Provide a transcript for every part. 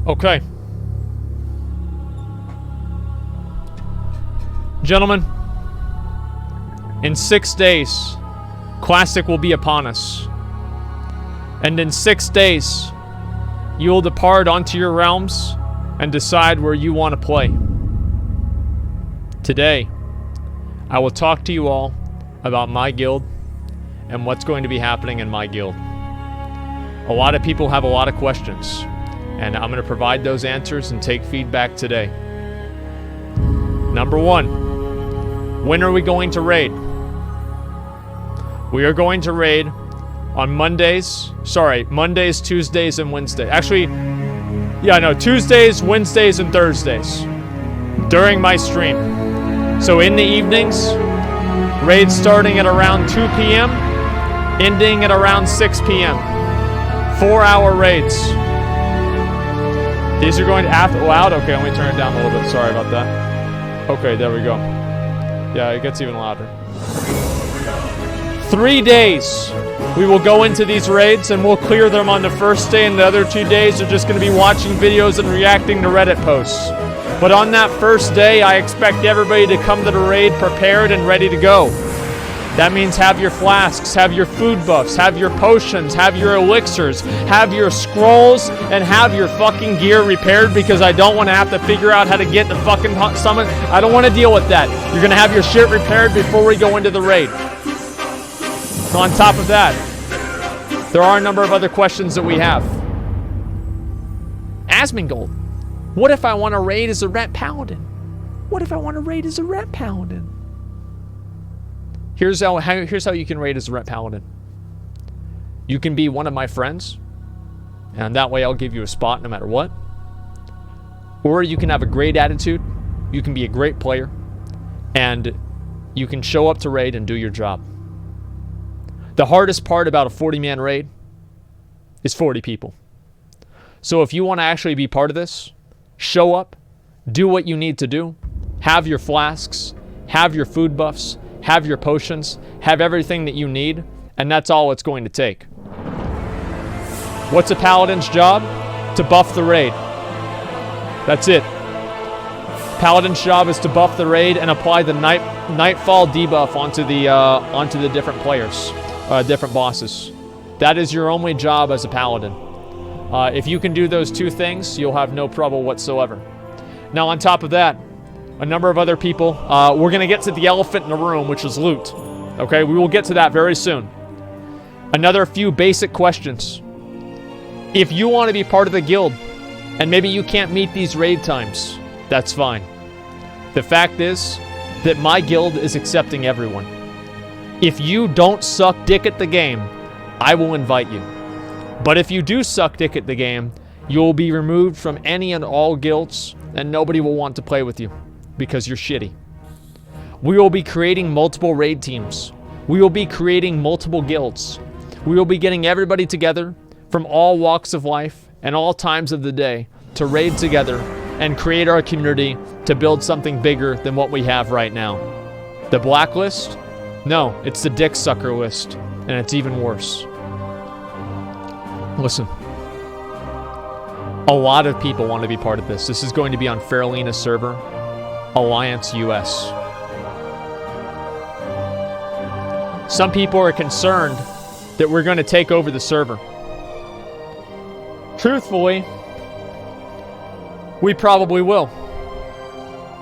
Okay. Gentlemen, in 6 days, Classic will be upon us. And in 6 days, you will depart onto your realms and decide where you want to play. Today, I will talk to you all about my guild and what's going to be happening in my guild. A lot of people have a lot of questions, and I'm going to provide those answers and take feedback today. Number 1, when are we going to raid? We are going to raid on Mondays, Tuesdays, and Wednesdays. Actually, yeah, no, Tuesdays, Wednesdays, and Thursdays during my stream. So in the evenings, raids starting at around 2 p.m., ending at around 6 p.m. 4-hour raids. These are going to loud? Okay, let me turn it down a little bit. Sorry about that. Okay, there we go. Yeah, it gets even louder. 3 days we will go into these raids, and we'll clear them on the first day, and the other 2 days are just going to be watching videos and reacting to Reddit posts. But on that first day, I expect everybody to come to the raid prepared and ready to go. That means have your flasks, have your food buffs, have your potions, have your elixirs, have your scrolls, and have your fucking gear repaired, because I don't want to have to figure out how to get the fucking summon. I don't want to deal with that. You're going to have your shit repaired before we go into the raid. So on top of that, there are a number of other questions that we have. Asmongold, what if I want to raid as a Ret Paladin? What if I want to raid as a Ret Paladin? Here's how you can raid as a Ret Paladin. You can be one of my friends, and that way I'll give you a spot no matter what. Or you can have a great attitude, you can be a great player, and you can show up to raid and do your job. The hardest part about a 40-man raid is 40 people. So if you want to actually be part of this, show up, do what you need to do, have your flasks, have your food buffs, have your potions, have everything that you need, and that's all it's going to take. What's a paladin's job? To buff the raid. That's it. Paladin's job is to buff the raid and apply the nightfall debuff onto the different players, different bosses. That is your only job as a paladin. If you can do those two things, you'll have no trouble whatsoever. Now, on top of that, a number of other people, we're going to get to the elephant in the room, which is loot. Okay, we will get to that very soon. Another few basic questions. If you want to be part of the guild, and maybe you can't meet these raid times, that's fine. The fact is that my guild is accepting everyone. If you don't suck dick at the game, I will invite you. But if you do suck dick at the game, you will be removed from any and all guilds, and nobody will want to play with you because you're shitty. We will be creating multiple raid teams. We will be creating multiple guilds. We will be getting everybody together from all walks of life and all times of the day to raid together and create our community to build something bigger than what we have right now. The blacklist? No, it's the dick sucker list, and it's even worse. Listen. A lot of people want to be part of this. This is going to be on Faralina's server, Alliance US. Some people are concerned that we're going to take over the server. Truthfully, we probably will.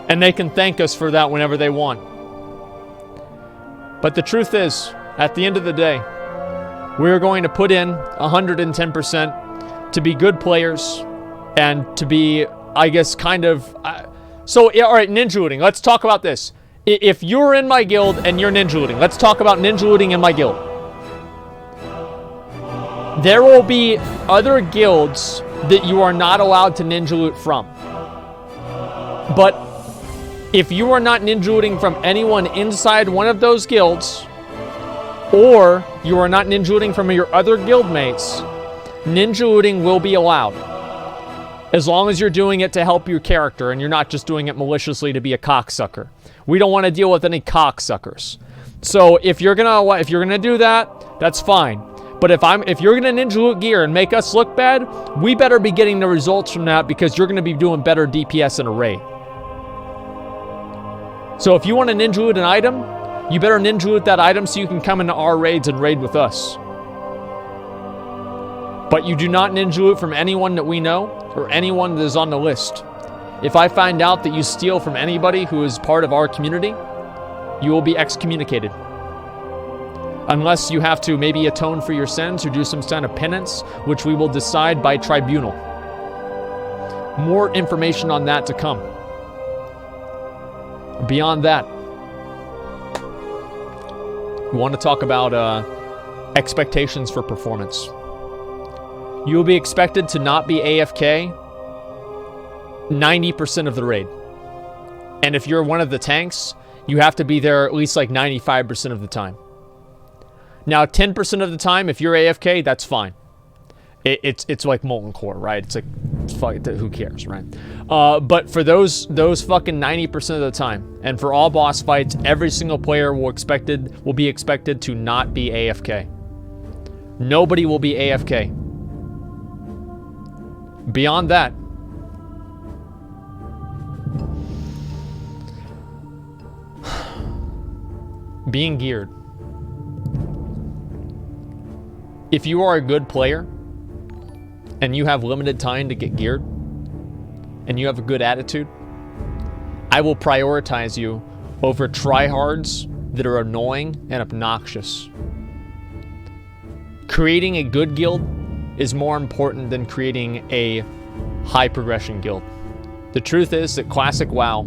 And they can thank us for that whenever they want. But the truth is, at the end of the day, we're going to put in 110% to be good players and to be, I guess, kind of... all right, ninja looting. Let's talk about this. If you're in my guild and you're ninja looting, let's talk about ninja looting in my guild. There will be other guilds that you are not allowed to ninja loot from. But if you are not ninja looting from anyone inside one of those guilds, or you are not ninja looting from your other guild mates, ninja looting will be allowed. As long as you're doing it to help your character and you're not just doing it maliciously to be a cocksucker. We don't want to deal with any cocksuckers. So if you're gonna do that, that's fine. But if you're gonna ninja loot gear and make us look bad, we better be getting the results from that because you're gonna be doing better DPS in a raid. So if you want to ninja loot an item, you better ninja loot that item so you can come into our raids and raid with us. But you do not ninja loot from anyone that we know or anyone that is on the list. If I find out that you steal from anybody who is part of our community, you will be excommunicated. Unless you have to maybe atone for your sins or do some kind of penance, which we will decide by tribunal. More information on that to come. Beyond that, we want to talk about expectations for performance. You will be expected to not be AFK 90% of the raid. And if you're one of the tanks, you have to be there at least like 95% of the time. Now, 10% of the time, if you're AFK, that's fine. It's like Molten Core, right? It's like, fuck, who cares, right? But for those fucking 90% of the time, and for all boss fights, every single player will be expected to not be AFK. Nobody will be AFK. Beyond that, being geared. If you are a good player and you have limited time to get geared and you have a good attitude, I will prioritize you over tryhards that are annoying and obnoxious. Creating a good guild is more important than creating a high progression guild. The truth is that Classic WoW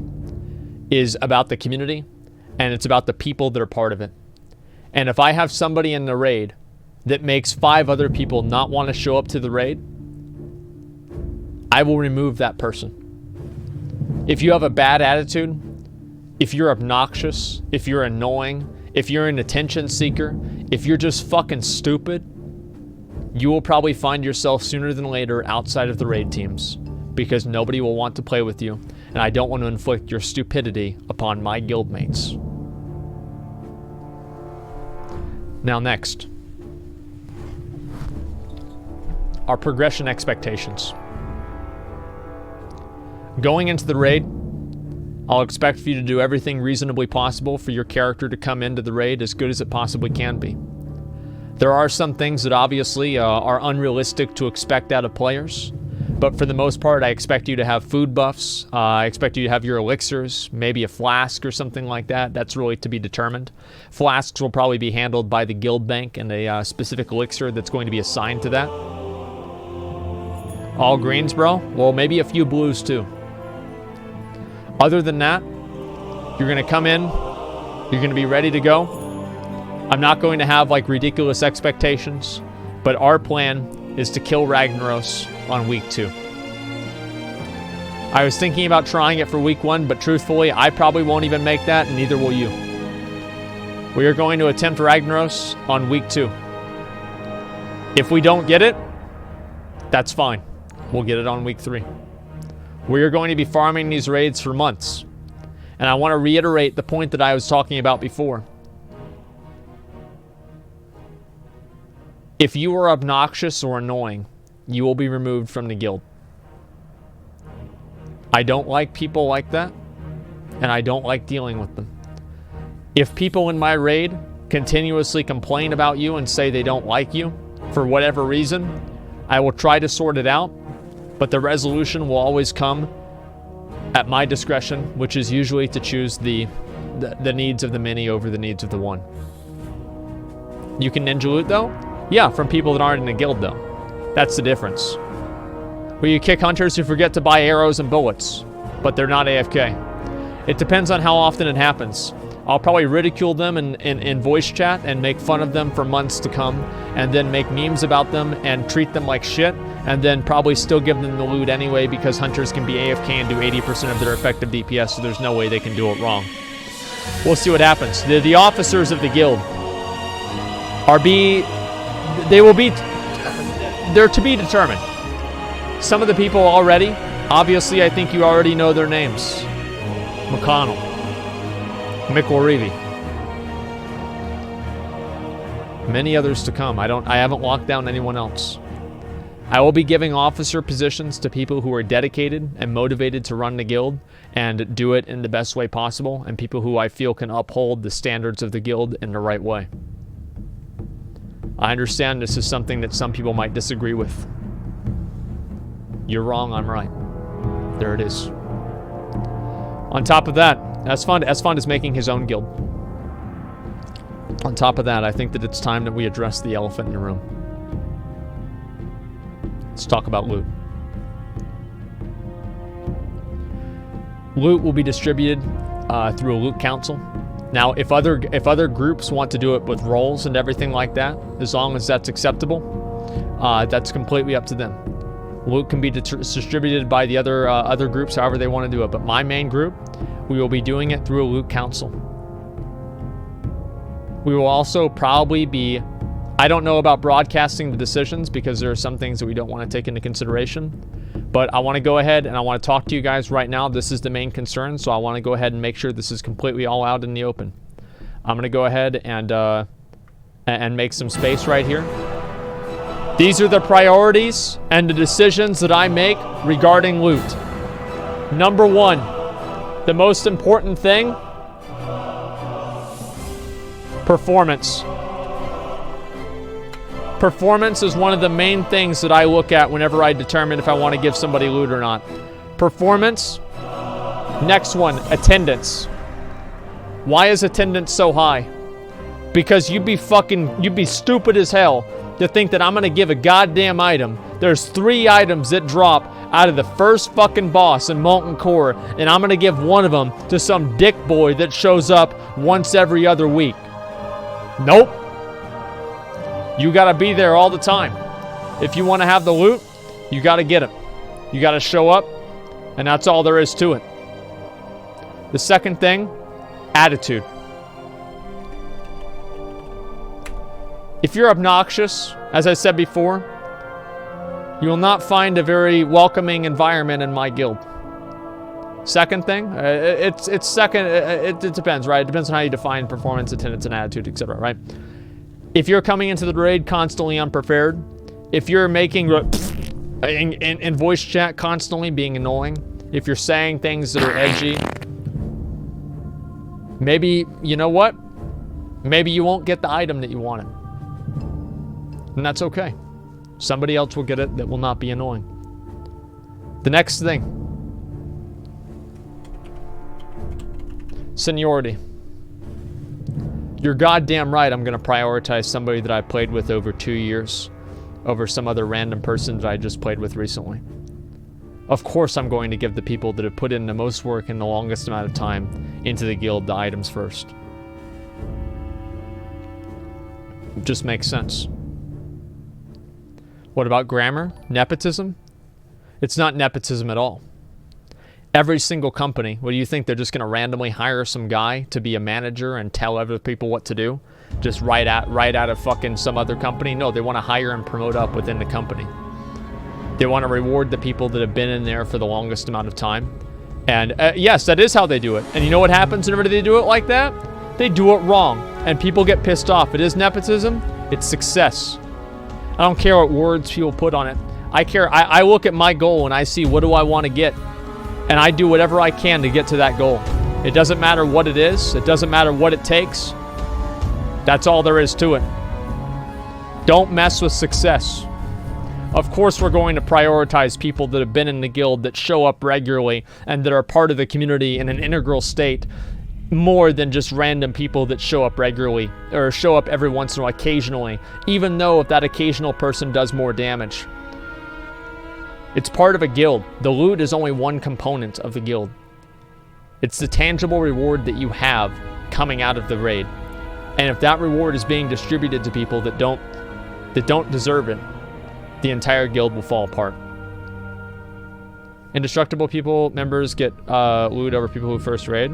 is about the community and it's about the people that are part of it. And if I have somebody in the raid that makes 5 other people not want to show up to the raid, I will remove that person. If you have a bad attitude, if you're obnoxious, if you're annoying, if you're an attention seeker, if you're just fucking stupid, you will probably find yourself sooner than later outside of the raid teams because nobody will want to play with you, and I don't want to inflict your stupidity upon my guildmates. Now next, our progression expectations. Going into the raid, I'll expect for you to do everything reasonably possible for your character to come into the raid as good as it possibly can be. There are some things that obviously are unrealistic to expect out of players, but for the most part, I expect you to have food buffs. I expect you to have your elixirs, maybe a flask or something like that. That's really to be determined. Flasks will probably be handled by the guild bank and a specific elixir that's going to be assigned to that. All greens, bro? Well, maybe a few blues too. Other than that, you're gonna come in, you're gonna be ready to go. I'm not going to have like ridiculous expectations, but our plan is to kill Ragnaros on week 2. I was thinking about trying it for week 1, but truthfully, I probably won't even make that, and neither will you. We are going to attempt Ragnaros on week 2. If we don't get it, that's fine. We'll get it on week 3. We are going to be farming these raids for months. And I want to reiterate the point that I was talking about before. If you are obnoxious or annoying, you will be removed from the guild. I don't like people like that, and I don't like dealing with them. If people in my raid continuously complain about you and say they don't like you for whatever reason, I will try to sort it out, but the resolution will always come at my discretion, which is usually to choose the needs of the many over the needs of the one. You can ninja loot though? Yeah, from people that aren't in a guild though. That's the difference. Will you kick hunters who forget to buy arrows and bullets, but they're not AFK? It depends on how often it happens. I'll probably ridicule them in voice chat and make fun of them for months to come, and then make memes about them and treat them like shit, and then probably still give them the loot anyway because hunters can be AFK and do 80% of their effective DPS, so there's no way they can do it wrong. We'll see what happens. The officers of the guild they're to be determined. Some of the people already, obviously I think you already know their names. McConnell, McElreavy. Many others to come. I haven't locked down anyone else. I will be giving officer positions to people who are dedicated and motivated to run the guild and do it in the best way possible, and people who I feel can uphold the standards of the guild in the right way. I understand this is something that some people might disagree with. You're wrong, I'm right. There it is. On top of that, Asfond is making his own guild. On top of that, I think that it's time that we address the elephant in the room. Let's talk about loot. Loot will be distributed through a loot council. Now, if other groups want to do it with roles and everything like that, as long as that's acceptable, that's completely up to them. Loot can be distributed by the other groups however they want to do it. But my main group, we will be doing it through a loot council. We will also probably be... I don't know about broadcasting the decisions because there are some things that we don't want to take into consideration. But I want to go ahead and I want to talk to you guys right now. This is the main concern, so I want to go ahead and make sure this is completely all out in the open. I'm going to go ahead and make some space right here. These are the priorities and the decisions that I make regarding loot. Number one, the most important thing, performance. Performance is one of the main things that I look at whenever I determine if I want to give somebody loot or not. Performance. Next one, attendance. Why is attendance so high? Because you'd be stupid as hell to think that I'm going to give a goddamn item. There's 3 items that drop out of the first fucking boss in Molten Core, and I'm going to give one of them to some dick boy that shows up once every other week. Nope. You got to be there all the time. If you want to have the loot, you got to get it. You got to show up, and that's all there is to it. The second thing, attitude. If you're obnoxious, as I said before, you will not find a very welcoming environment in my guild. Second thing, it depends, right? It depends on how you define performance, attendance, and attitude, etc., right? If you're coming into the raid constantly unprepared, if you're making in voice chat constantly being annoying, if you're saying things that are edgy, maybe, you know what? Maybe you won't get the item that you wanted. And that's okay. Somebody else will get it that will not be annoying. The next thing. Seniority. You're goddamn right I'm going to prioritize somebody that I played with over 2 years over some other random person that I just played with recently. Of course I'm going to give the people that have put in the most work in the longest amount of time into the guild the items first. It just makes sense. What about grammar? Nepotism? It's not nepotism at all. Every single company, what do you think? They're just going to randomly hire some guy to be a manager and tell other people what to do? Just right out of fucking some other company? No, they want to hire and promote up within the company. They want to reward the people that have been in there for the longest amount of time. And yes, that is how they do it. And you know what happens whenever they do it like that? They do it wrong. And people get pissed off. It is nepotism. It's success. I don't care what words people put on it. I look at my goal and I see what do I want to get. And I do whatever I can to get to that goal. It doesn't matter what it is. It doesn't matter what it takes. That's all there is to it. Don't mess with success. Of course we're going to prioritize people that have been in the guild, that show up regularly, and that are part of the community in an integral state, more than just random people that show up regularly, or show up every once in a while, occasionally, even though if that occasional person does more damage. It's part of a guild. The loot is only one component of the guild. It's the tangible reward that you have coming out of the raid. And if that reward is being distributed to people that don't deserve it, the entire guild will fall apart. Indestructible people members get loot over people who first raid?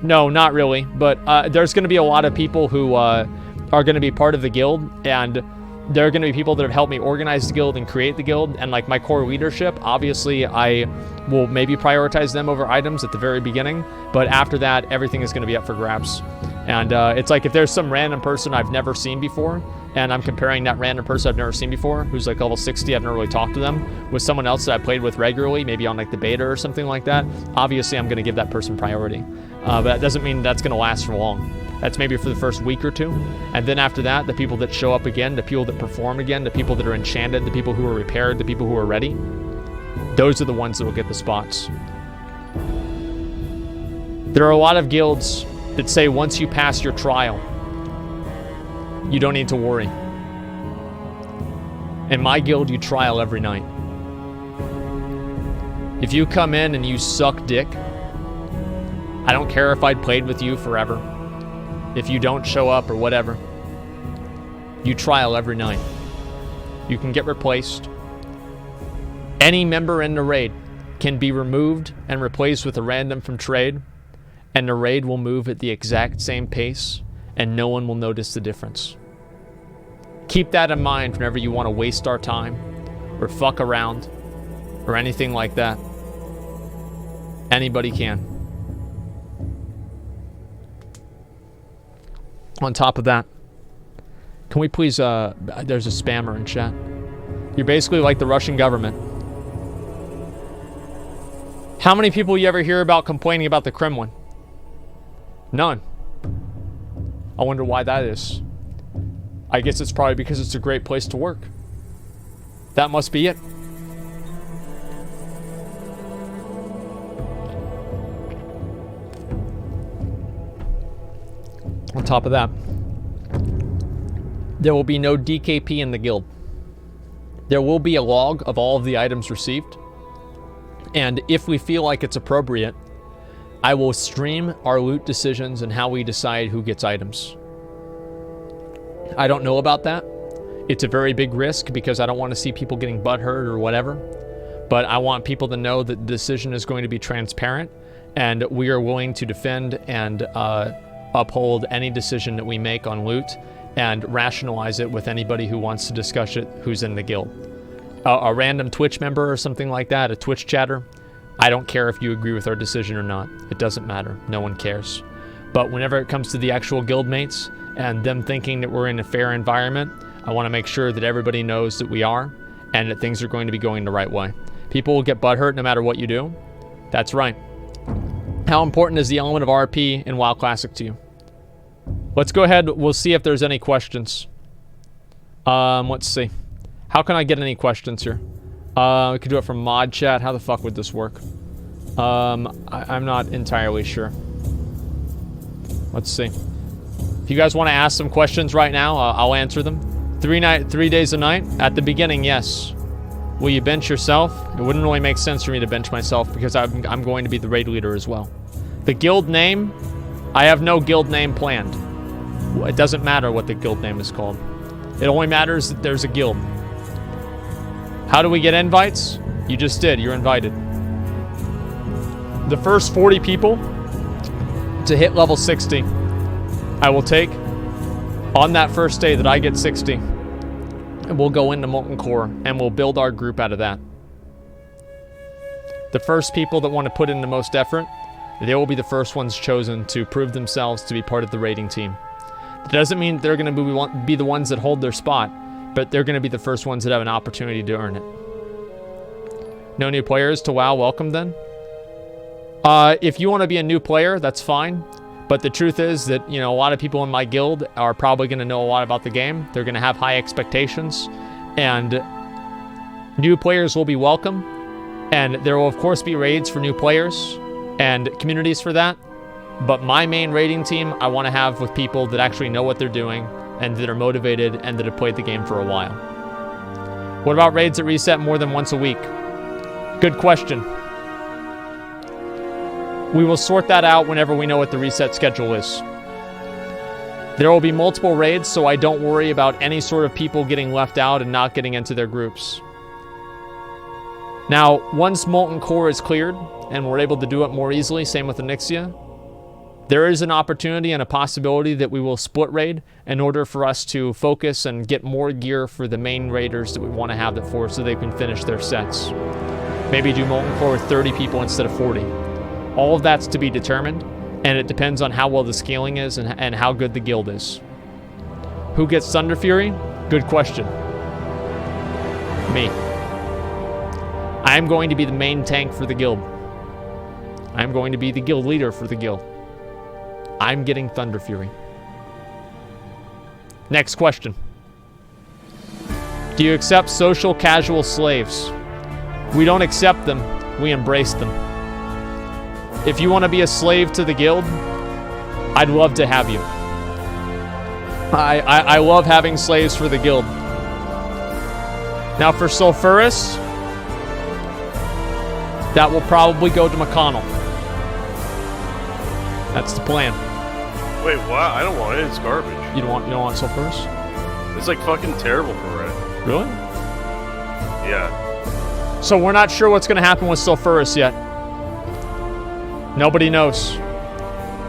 No, not really. But there's going to be a lot of people who are going to be part of the guild, and there are going to be people that have helped me organize the guild and create the guild, and like my core leadership, obviously I will maybe prioritize them over items at the very beginning, but after that, everything is going to be up for grabs. And it's like if there's some random person I've never seen before, and I'm comparing that random person I've never seen before, who's like level 60, I've never really talked to them, with someone else that I played with regularly, maybe on like the beta or something like that, obviously I'm going to give that person priority. But that doesn't mean that's going to last for long. That's maybe for the first week or two. And then after that, the people that show up again, the people that perform again, the people that are enchanted, the people who are repaired, the people who are ready, those are the ones that will get the spots. There are a lot of guilds that say once you pass your trial, you don't need to worry. In my guild, you trial every night. If you come in and you suck dick, I don't care if I'd played with you forever. If you don't show up or whatever, you trial every night. You can get replaced. Any member in the raid can be removed and replaced with a random from trade, and the raid will move at the exact same pace, and no one will notice the difference. Keep that in mind whenever you want to waste our time, or fuck around, or anything like that. Anybody can. On top of that, can we please, there's a spammer in chat. You're basically like the Russian government. How many people you ever hear about complaining about the Kremlin? None. I wonder why that is. I guess it's probably because it's a great place to work. That must be it. On top of that, there will be no DKP in the guild. There will be a log of all of the items received. And if we feel like it's appropriate, I will stream our loot decisions and how we decide who gets items. I don't know about that. It's a very big risk because I don't want to see people getting butthurt or whatever. But I want people to know that the decision is going to be transparent, and we are willing to defend and uphold any decision that we make on loot and rationalize it with anybody who wants to discuss it who's in the guild. A random Twitch member or something like that, a Twitch chatter, I don't care if you agree with our decision or not. It doesn't matter. No one cares. But whenever it comes to the actual guild mates and them thinking that we're in a fair environment, I want to make sure that everybody knows that we are and that things are going to be going the right way. People will get butthurt no matter what you do. That's right. How important is the element of RP in WoW Classic to you? Let's go ahead. We'll see if there's any questions. Let's see. How can I get any questions here? We could do it from mod chat. How the fuck would this work? I'm not entirely sure. Let's see. If you guys want to ask some questions right now, I'll answer them. 3 days a night? At the beginning, yes. Will you bench yourself? It wouldn't really make sense for me to bench myself because I'm going to be the raid leader as well. The guild name? I have no guild name planned. It doesn't matter what the guild name is called. It only matters that there's a guild. How do we get invites? You just did. You're invited. The first 40 people to hit level 60, I will take on that first day that I get 60. And we'll go into Molten Core and we'll build our group out of that. The first people that want to put in the most effort, they will be the first ones chosen to prove themselves to be part of the raiding team. That doesn't mean they're going to be the ones that hold their spot, but they're going to be the first ones that have an opportunity to earn it. No new players to WoW, welcome then. If you want to be a new player, that's fine. But the truth is that, you know, a lot of people in my guild are probably going to know a lot about the game. They're going to have high expectations. And new players will be welcome. And there will, of course, be raids for new players and communities for that. But my main raiding team, I want to have with people that actually know what they're doing and that are motivated and that have played the game for a while. What about raids that reset more than once a week? Good question. We will sort that out whenever we know what the reset schedule is. There will be multiple raids, so I don't worry about any sort of people getting left out and not getting into their groups. Now, once Molten Core is cleared and we're able to do it more easily, same with Onyxia, there is an opportunity and a possibility that we will split raid in order for us to focus and get more gear for the main raiders that we want to have that for so they can finish their sets. Maybe do Molten Core with 30 people instead of 40. All of that's to be determined, And it depends on how well the scaling is and how good the guild is. Who gets Thunder Fury? Good question. Me. I'm going to be the main tank for the guild. I'm going to be the guild leader for the guild. I'm getting Thunder Fury. Next question. Do you accept social casual slaves? We don't accept them, we embrace them. If you want to be a slave to the guild, I'd love to have you. I love having slaves for the guild. Now for Sulfuras, that will probably go to McConnell. That's the plan. Wait, what? I don't want it. It's garbage. You don't want Sulfuras? It's like fucking terrible for red. Really? Yeah. So we're not sure what's going to happen with Sulfuras yet. Nobody knows.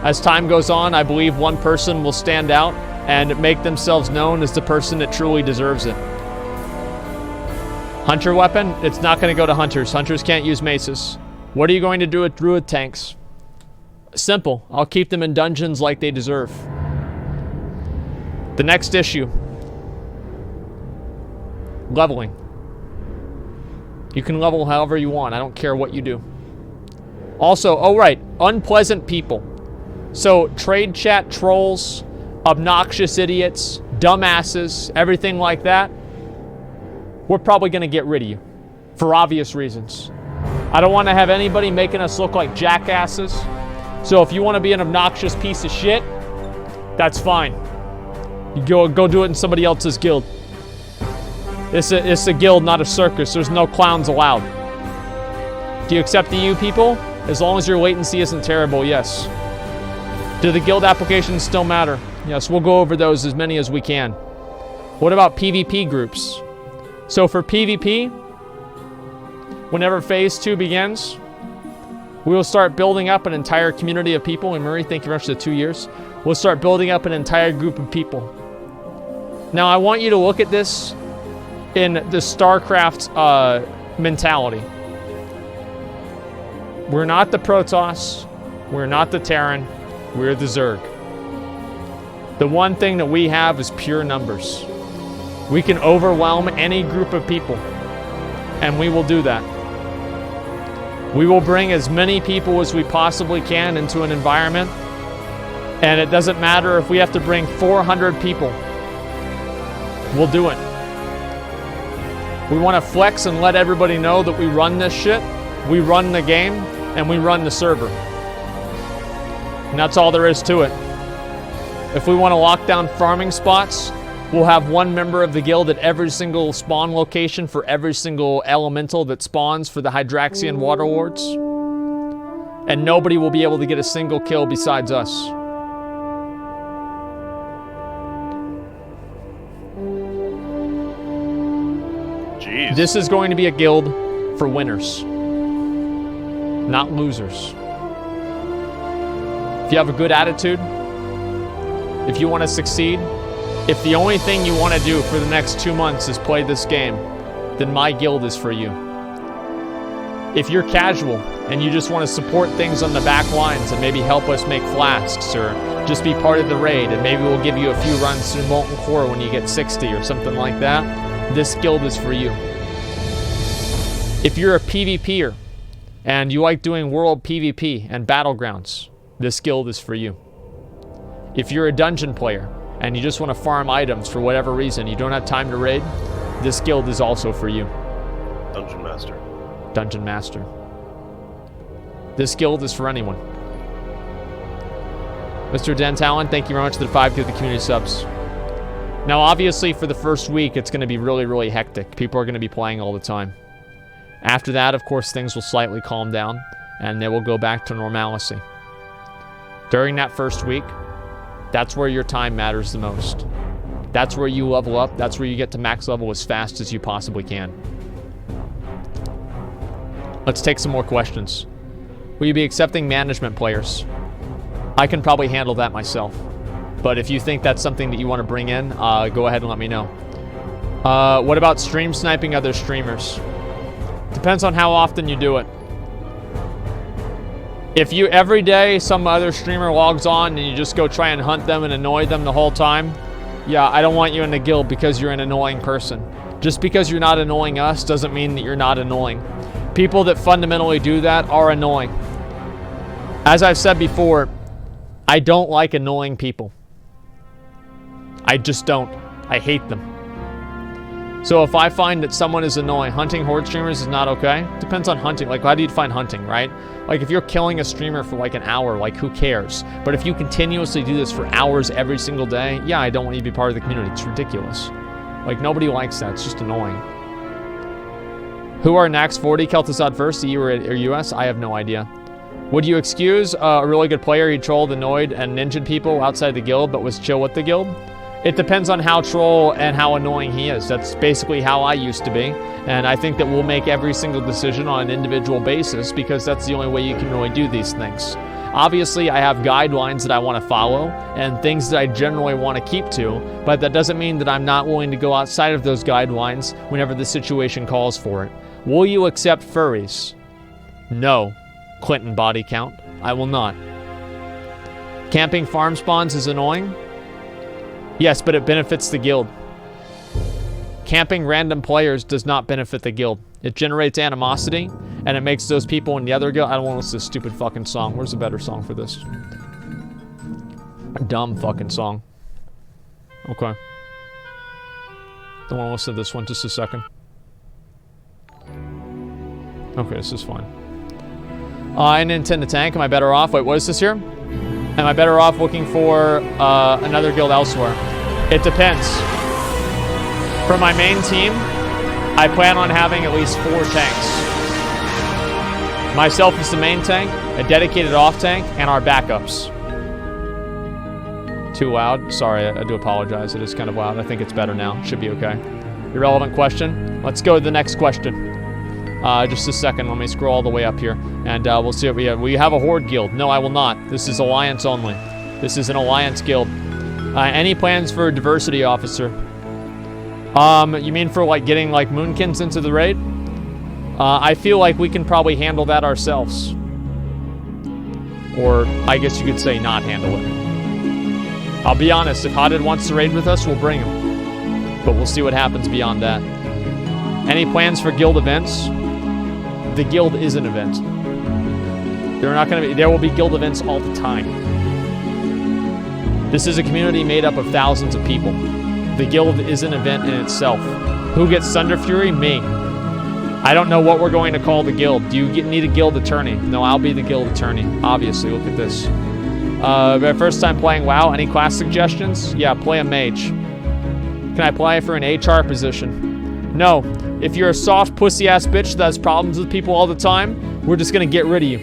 As time goes on, I believe one person will stand out and make themselves known as the person that truly deserves it. Hunter weapon, it's not going to go to hunters. Hunters can't use maces. What are you going to do with druid tanks? Simple. I'll keep them in dungeons like they deserve. The next issue. Leveling. You can level however you want. I don't care what you do. Also, oh right, unpleasant people. So, trade chat trolls, obnoxious idiots, dumbasses, everything like that. We're probably going to get rid of you. For obvious reasons. I don't want to have anybody making us look like jackasses. So if you want to be an obnoxious piece of shit, that's fine. You go do it in somebody else's guild. It's a guild, not a circus. There's no clowns allowed. Do you accept the EU people? As long as your latency isn't terrible, yes. Do the guild applications still matter? Yes, we'll go over those as many as we can. What about PvP groups? So for PvP, whenever Phase 2 begins, we will start building up an entire community of people. And Murray, thank you very much for the 2 years. We'll start building up an entire group of people. Now, I want you to look at this in the StarCraft mentality. We're not the Protoss. We're not the Terran. We're the Zerg. The one thing that we have is pure numbers. We can overwhelm any group of people. And we will do that. We will bring as many people as we possibly can into an environment. And it doesn't matter if we have to bring 400 people. We'll do it. We want to flex and let everybody know that we run this shit. We run the game. And we run the server. And that's all there is to it. If we want to lock down farming spots, we'll have one member of the guild at every single spawn location for every single elemental that spawns for the Hydraxian Water Lords. And nobody will be able to get a single kill besides us. Jeez. This is going to be a guild for winners. Not losers. If you have a good attitude, if you want to succeed, if the only thing you want to do for the next 2 months is play this game, then my guild is for you. If you're casual and you just want to support things on the back lines and maybe help us make flasks or just be part of the raid and maybe we'll give you a few runs through Molten Core when you get 60 or something like that, this guild is for you. If you're a PvPer, and you like doing world PvP and battlegrounds, this guild is for you. If you're a dungeon player and you just want to farm items for whatever reason, you don't have time to raid, this guild is also for you. Dungeon Master. Dungeon Master. This guild is for anyone. Mr. Dentalon, thank you very much for the 5 to the community subs. Now, obviously, for the first week, it's going to be really, really hectic. People are going to be playing all the time. After that, of course, things will slightly calm down, and they will go back to normalcy. During that first week, that's where your time matters the most. That's where you level up. That's where you get to max level as fast as you possibly can. Let's take some more questions. Will you be accepting management players? I can probably handle that myself. But if you think that's something that you want to bring in, go ahead and let me know. What about stream sniping other streamers? Depends on how often you do it. If you every day some other streamer logs on and you just go try and hunt them and annoy them the whole time, yeah, I don't want you in the guild because you're an annoying person. Just because you're not annoying us doesn't mean that you're not annoying. People that fundamentally do that are annoying. As I've said before, I don't like annoying people. I just don't. I hate them. So if I find that someone is annoying, hunting horde streamers is not okay. Depends on hunting. Like, how do you define hunting, right? Like, if you're killing a streamer for like an hour, like, who cares? But if you continuously do this for hours every single day, yeah, I don't want you to be part of the community. It's ridiculous. Like, nobody likes that. It's just annoying. Who are next? 40, Kel'Thuzad first, EU or US? I have no idea. Would you excuse a really good player who trolled, annoyed, and ninja'd people outside the guild but was chill with the guild? It depends on how troll and how annoying he is. That's basically how I used to be. And I think that we'll make every single decision on an individual basis because that's the only way you can really do these things. Obviously, I have guidelines that I want to follow and things that I generally want to keep to, but that doesn't mean that I'm not willing to go outside of those guidelines whenever the situation calls for it. Will you accept furries? No. Clinton body count. I will not. Camping farm spawns is annoying? Yes, but it benefits the guild. Camping random players does not benefit the guild. It generates animosity, and it makes those people in the other guild... I don't want to listen to this stupid fucking song. Where's a better song for this? A dumb fucking song. Okay. Don't want to listen to this one. Just a second. Okay, this is fine. I intend to tank. Am I better off? Wait, what is this here? Am I better off looking for another guild elsewhere? It depends. For my main team, I plan on having at least 4 tanks. Myself as the main tank, a dedicated off tank, and our backups. Too loud? Sorry, I do apologize. It is kind of loud. I think it's better now. Should be okay. Irrelevant question. Let's go to the next question. Just a second. Let me scroll all the way up here, and we'll see what we have. Will you have a horde guild? No, I will not. This is alliance only. This is an alliance guild. Any plans for a diversity officer? You mean for like getting like moonkins into the raid? I feel like we can probably handle that ourselves. Or I guess you could say not handle it. I'll be honest, if Hodded wants to raid with us, we'll bring him. But we'll see what happens beyond that. Any plans for guild events? The guild is an event. There will be guild events all the time. This is a community made up of thousands of people. The guild is an event in itself. Who gets Thunder Fury? Me. I don't know what we're going to call the guild. Do you need a guild attorney? No, I'll be the guild attorney. Obviously, look at this. My first time playing WoW. Any class suggestions? Yeah, play a mage. Can I apply for an HR position? No. If you're a soft pussy-ass bitch that has problems with people all the time, we're just going to get rid of you.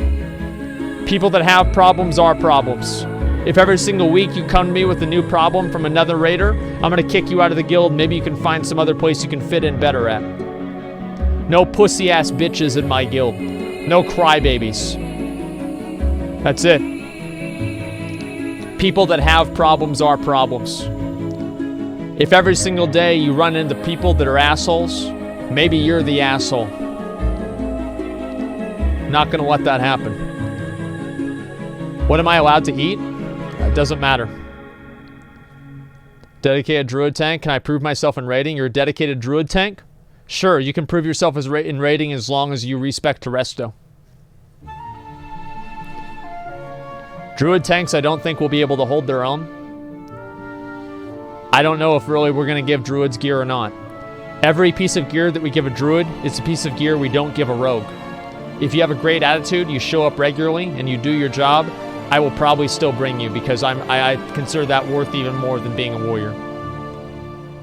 People that have problems are problems. If every single week you come to me with a new problem from another raider, I'm going to kick you out of the guild. Maybe you can find some other place you can fit in better at. No pussy-ass bitches in my guild. No crybabies. That's it. People that have problems are problems. If every single day you run into people that are assholes, maybe you're the asshole. Not going to let that happen. What am I allowed to eat? It doesn't matter. Dedicated druid tank. Can I prove myself in raiding? You're a dedicated druid tank? Sure, you can prove yourself in raiding as long as you respect Terresto. Druid tanks I don't think will be able to hold their own. I don't know if really we're going to give druids gear or not. Every piece of gear that we give a druid is a piece of gear we don't give a rogue. If you have a great attitude, you show up regularly, and you do your job, I will probably still bring you because I consider that worth even more than being a warrior.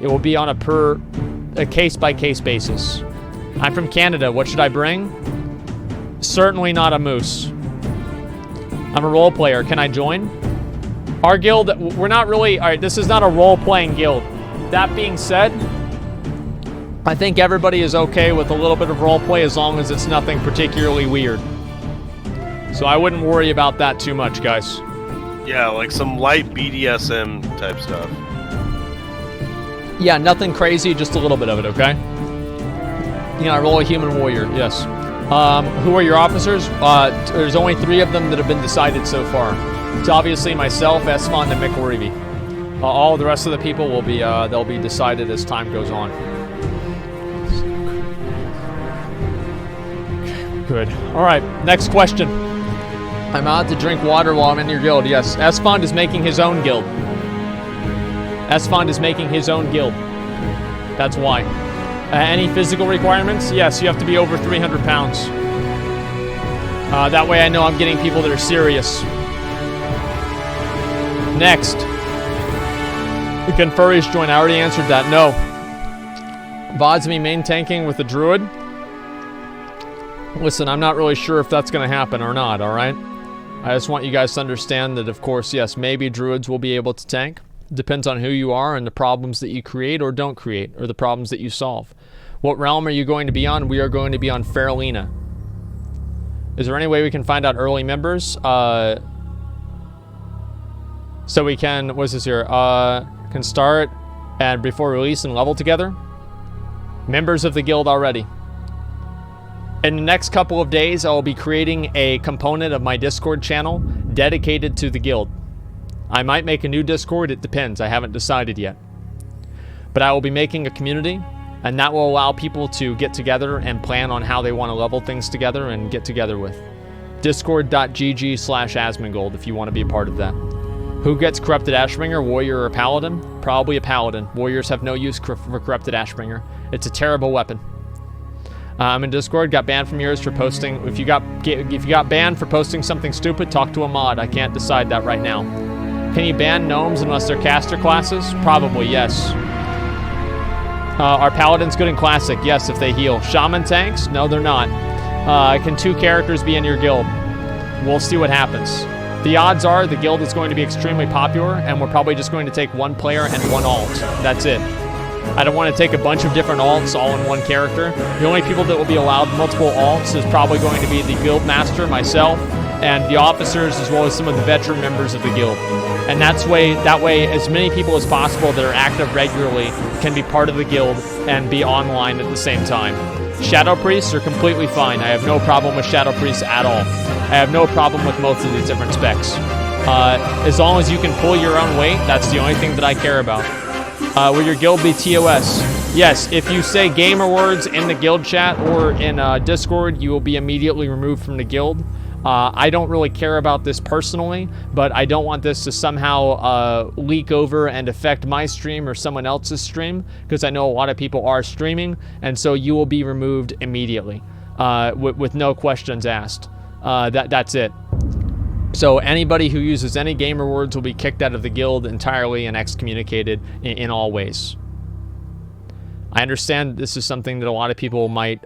It will be on a case-by-case basis. I'm from Canada. What should I bring? Certainly not a moose. I'm a role player. Can I join? Our guild, we're not really... Alright, this is not a role-playing guild. That being said, I think everybody is okay with a little bit of roleplay as long as it's nothing particularly weird. So I wouldn't worry about that too much, guys. Yeah, like some light BDSM type stuff. Yeah, nothing crazy, just a little bit of it, okay? Yeah, I roll a human warrior, yes. Who are your officers? There's only 3 of them that have been decided so far. It's obviously myself, Esmond, and Mikkel. All the rest of the people will be they'll be decided as time goes on. Good. All right. Next question. I'm allowed to drink water while I'm in your guild. Yes. Esmond is making his own guild. Esmond is making his own guild. That's why. Any physical requirements? Yes, you have to be over 300 pounds. That way I know I'm getting people that are serious. Next. Can furries join? I already answered that. No. VOD's me main tanking with the druid. Listen, I'm not really sure if that's going to happen or not, alright? I just want you guys to understand that, of course, yes, maybe druids will be able to tank. Depends on who you are and the problems that you create or don't create, or the problems that you solve. What realm are you going to be on? We are going to be on Faralina. Is there any way we can find out early members? So we can, what's this here? Can start and before release and level together. Members of the guild already. In the next couple of days, I will be creating a component of my Discord channel dedicated to the guild. I might make a new Discord, it depends. I haven't decided yet. But I will be making a community, and that will allow people to get together and plan on how they want to level things together and get together with. Discord.gg/Asmongold if you want to be a part of that. Who gets Corrupted Ashbringer, Warrior or Paladin? Probably a Paladin. Warriors have no use for Corrupted Ashbringer. It's a terrible weapon. I'm in Discord, got banned from yours for posting. If you got banned for posting something stupid, talk to a mod. I can't decide that right now. Can you ban gnomes unless they're caster classes? Probably, yes. Are paladins good in classic? Yes, if they heal. Shaman tanks? No, they're not. Can 2 characters be in your guild? We'll see what happens. The odds are the guild is going to be extremely popular, and we're probably just going to take 1 player and 1 alt. That's it. I don't want to take a bunch of different alts all in 1 character. The only people that will be allowed multiple alts is probably going to be the guild master, myself, and the officers, as well as some of the veteran members of the guild. And that way, as many people as possible that are active regularly can be part of the guild and be online at the same time. Shadow Priests are completely fine. I have no problem with Shadow Priests at all. I have no problem with most of these different specs. As long as you can pull your own weight, that's the only thing that I care about. Will your guild be TOS? Yes, if you say gamer words in the guild chat or in Discord, you will be immediately removed from the guild. I don't really care about this personally, but I don't want this to somehow leak over and affect my stream or someone else's stream, because I know a lot of people are streaming, and so you will be removed immediately with no questions asked. That's it. So anybody who uses any gamer words will be kicked out of the guild entirely and excommunicated in all ways. I understand this is something that a lot of people might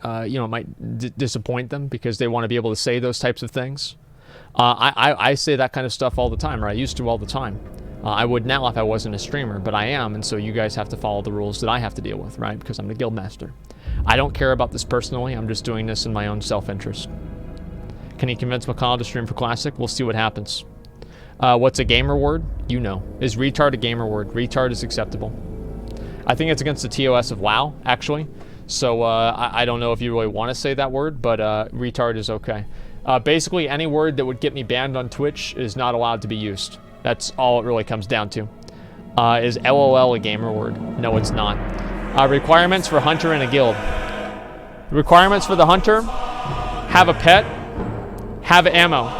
disappoint them because they want to be able to say those types of things. I say that kind of stuff all the time, or I used to all the time. I would now if I wasn't a streamer, but I am, and so you guys have to follow the rules that I have to deal with, right? Because I'm the guild master. I don't care about this personally. I'm just doing this in my own self-interest. Can you convince McCall to stream for Classic? We'll see what happens. What's a gamer word? You know. Is retard a gamer word? Retard is acceptable. I think it's against the TOS of WoW, actually. So I don't know if you really want to say that word, but retard is okay. Basically, any word that would get me banned on Twitch is not allowed to be used. That's all it really comes down to. Is LOL a gamer word? No, it's not. Requirements for hunter in a guild. Requirements for the hunter: have a pet, have ammo.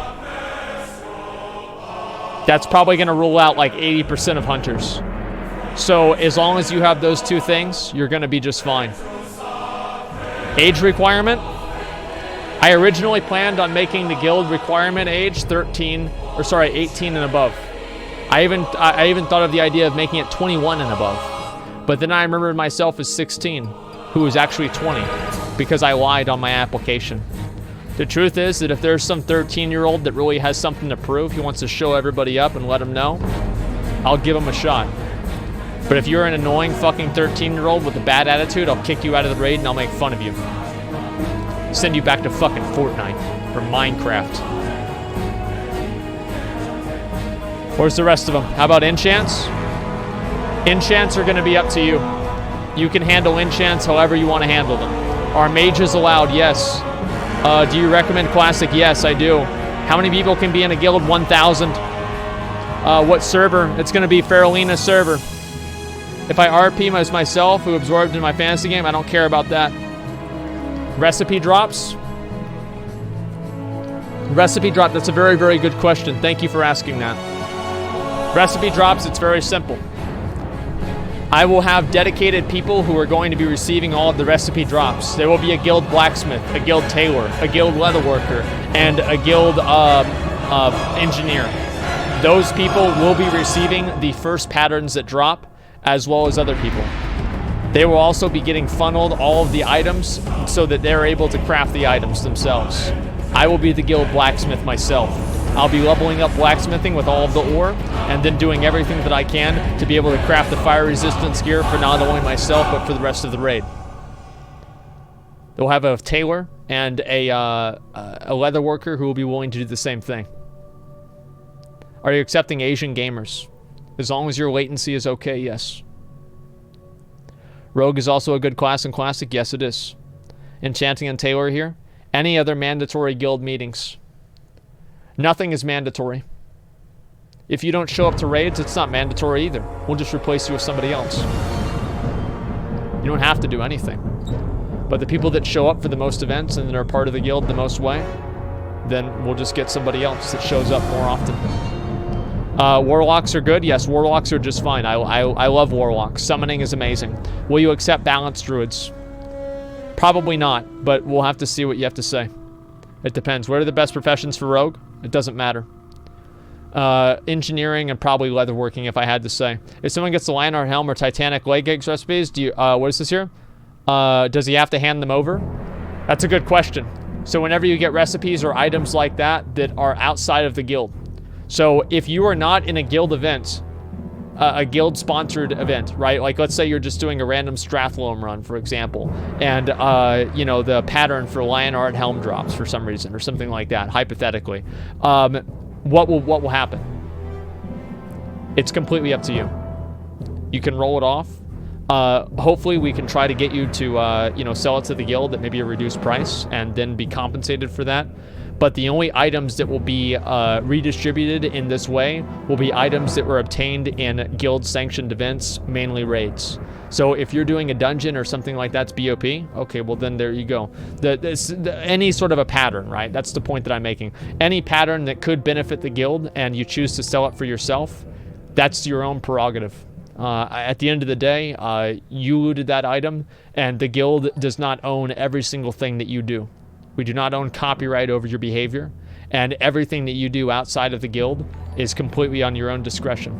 That's probably going to rule out like 80% of hunters. So as long as you have those 2 things, you're going to be just fine. Age requirement. I originally planned on making the guild requirement age 18 and above. I even thought of the idea of making it 21 and above. But then I remembered myself as 16, who was actually 20, because I lied on my application. The truth is that if there's some 13-year-old that really has something to prove, he wants to show everybody up and let them know, I'll give him a shot. But if you're an annoying fucking 13-year-old with a bad attitude, I'll kick you out of the raid and I'll make fun of you. Send you back to fucking Fortnite or Minecraft. Where's the rest of them? How about enchants? Enchants are going to be up to you. You can handle enchants however you want to handle them. Are mages allowed? Yes. Do you recommend Classic? Yes, I do. How many people can be in a guild? 1,000. What server? It's going to be Farolina server. If I RP as myself, who absorbed in my fantasy game, I don't care about that. Recipe drops? Recipe drop, that's a very, very good question. Thank you for asking that. Recipe drops, it's very simple. I will have dedicated people who are going to be receiving all of the recipe drops. There will be a guild blacksmith, a guild tailor, a guild leatherworker, and a guild engineer. Those people will be receiving the first patterns that drop, as well as other people. They will also be getting funneled all of the items so that they're able to craft the items themselves. I will be the guild blacksmith myself. I'll be leveling up blacksmithing with all of the ore, and then doing everything that I can to be able to craft the fire resistance gear for not only myself, but for the rest of the raid. They'll have a tailor and a leather worker who will be willing to do the same thing. Are you accepting Asian gamers? As long as your latency is okay, yes. Rogue is also a good class in Classic. Yes, it is. Enchanting and Tailor here. Any other mandatory guild meetings? Nothing is mandatory. If you don't show up to raids, it's not mandatory either. We'll just replace you with somebody else. You don't have to do anything. But the people that show up for the most events and that are part of the guild the most way, then we'll just get somebody else that shows up more often. Warlocks are good. Yes, warlocks are just fine. I love warlocks. Summoning is amazing. Will you accept balanced druids? Probably not, but we'll have to see what you have to say. It depends. What are the best professions for rogue? It doesn't matter. Engineering and probably leatherworking, if I had to say. If someone gets the Lionheart helm or Titanic leg eggs recipes, do you? What is this here? Does he have to hand them over? That's a good question. So whenever you get recipes or items like that that are outside of the guild. So if you are not in a guild event, a guild-sponsored event, right? Like, let's say you're just doing a random Strathlome run, for example, and, you know, the pattern for Lionheart helm drops for some reason, or something like that, hypothetically. What will happen? It's completely up to you. You can roll it off. Hopefully we can try to get you to, you know, sell it to the guild at maybe a reduced price, and then be compensated for that. But the only items that will be redistributed in this way will be items that were obtained in guild-sanctioned events, mainly raids. So if you're doing a dungeon or something like that's BOP, okay, well then there you go. Any sort of a pattern, right? That's the point that I'm making. Any pattern that could benefit the guild and you choose to sell it for yourself, that's your own prerogative. At the end of the day, you looted that item, and the guild does not own every single thing that you do. We do not own copyright over your behavior, and everything that you do outside of the guild is completely on your own discretion.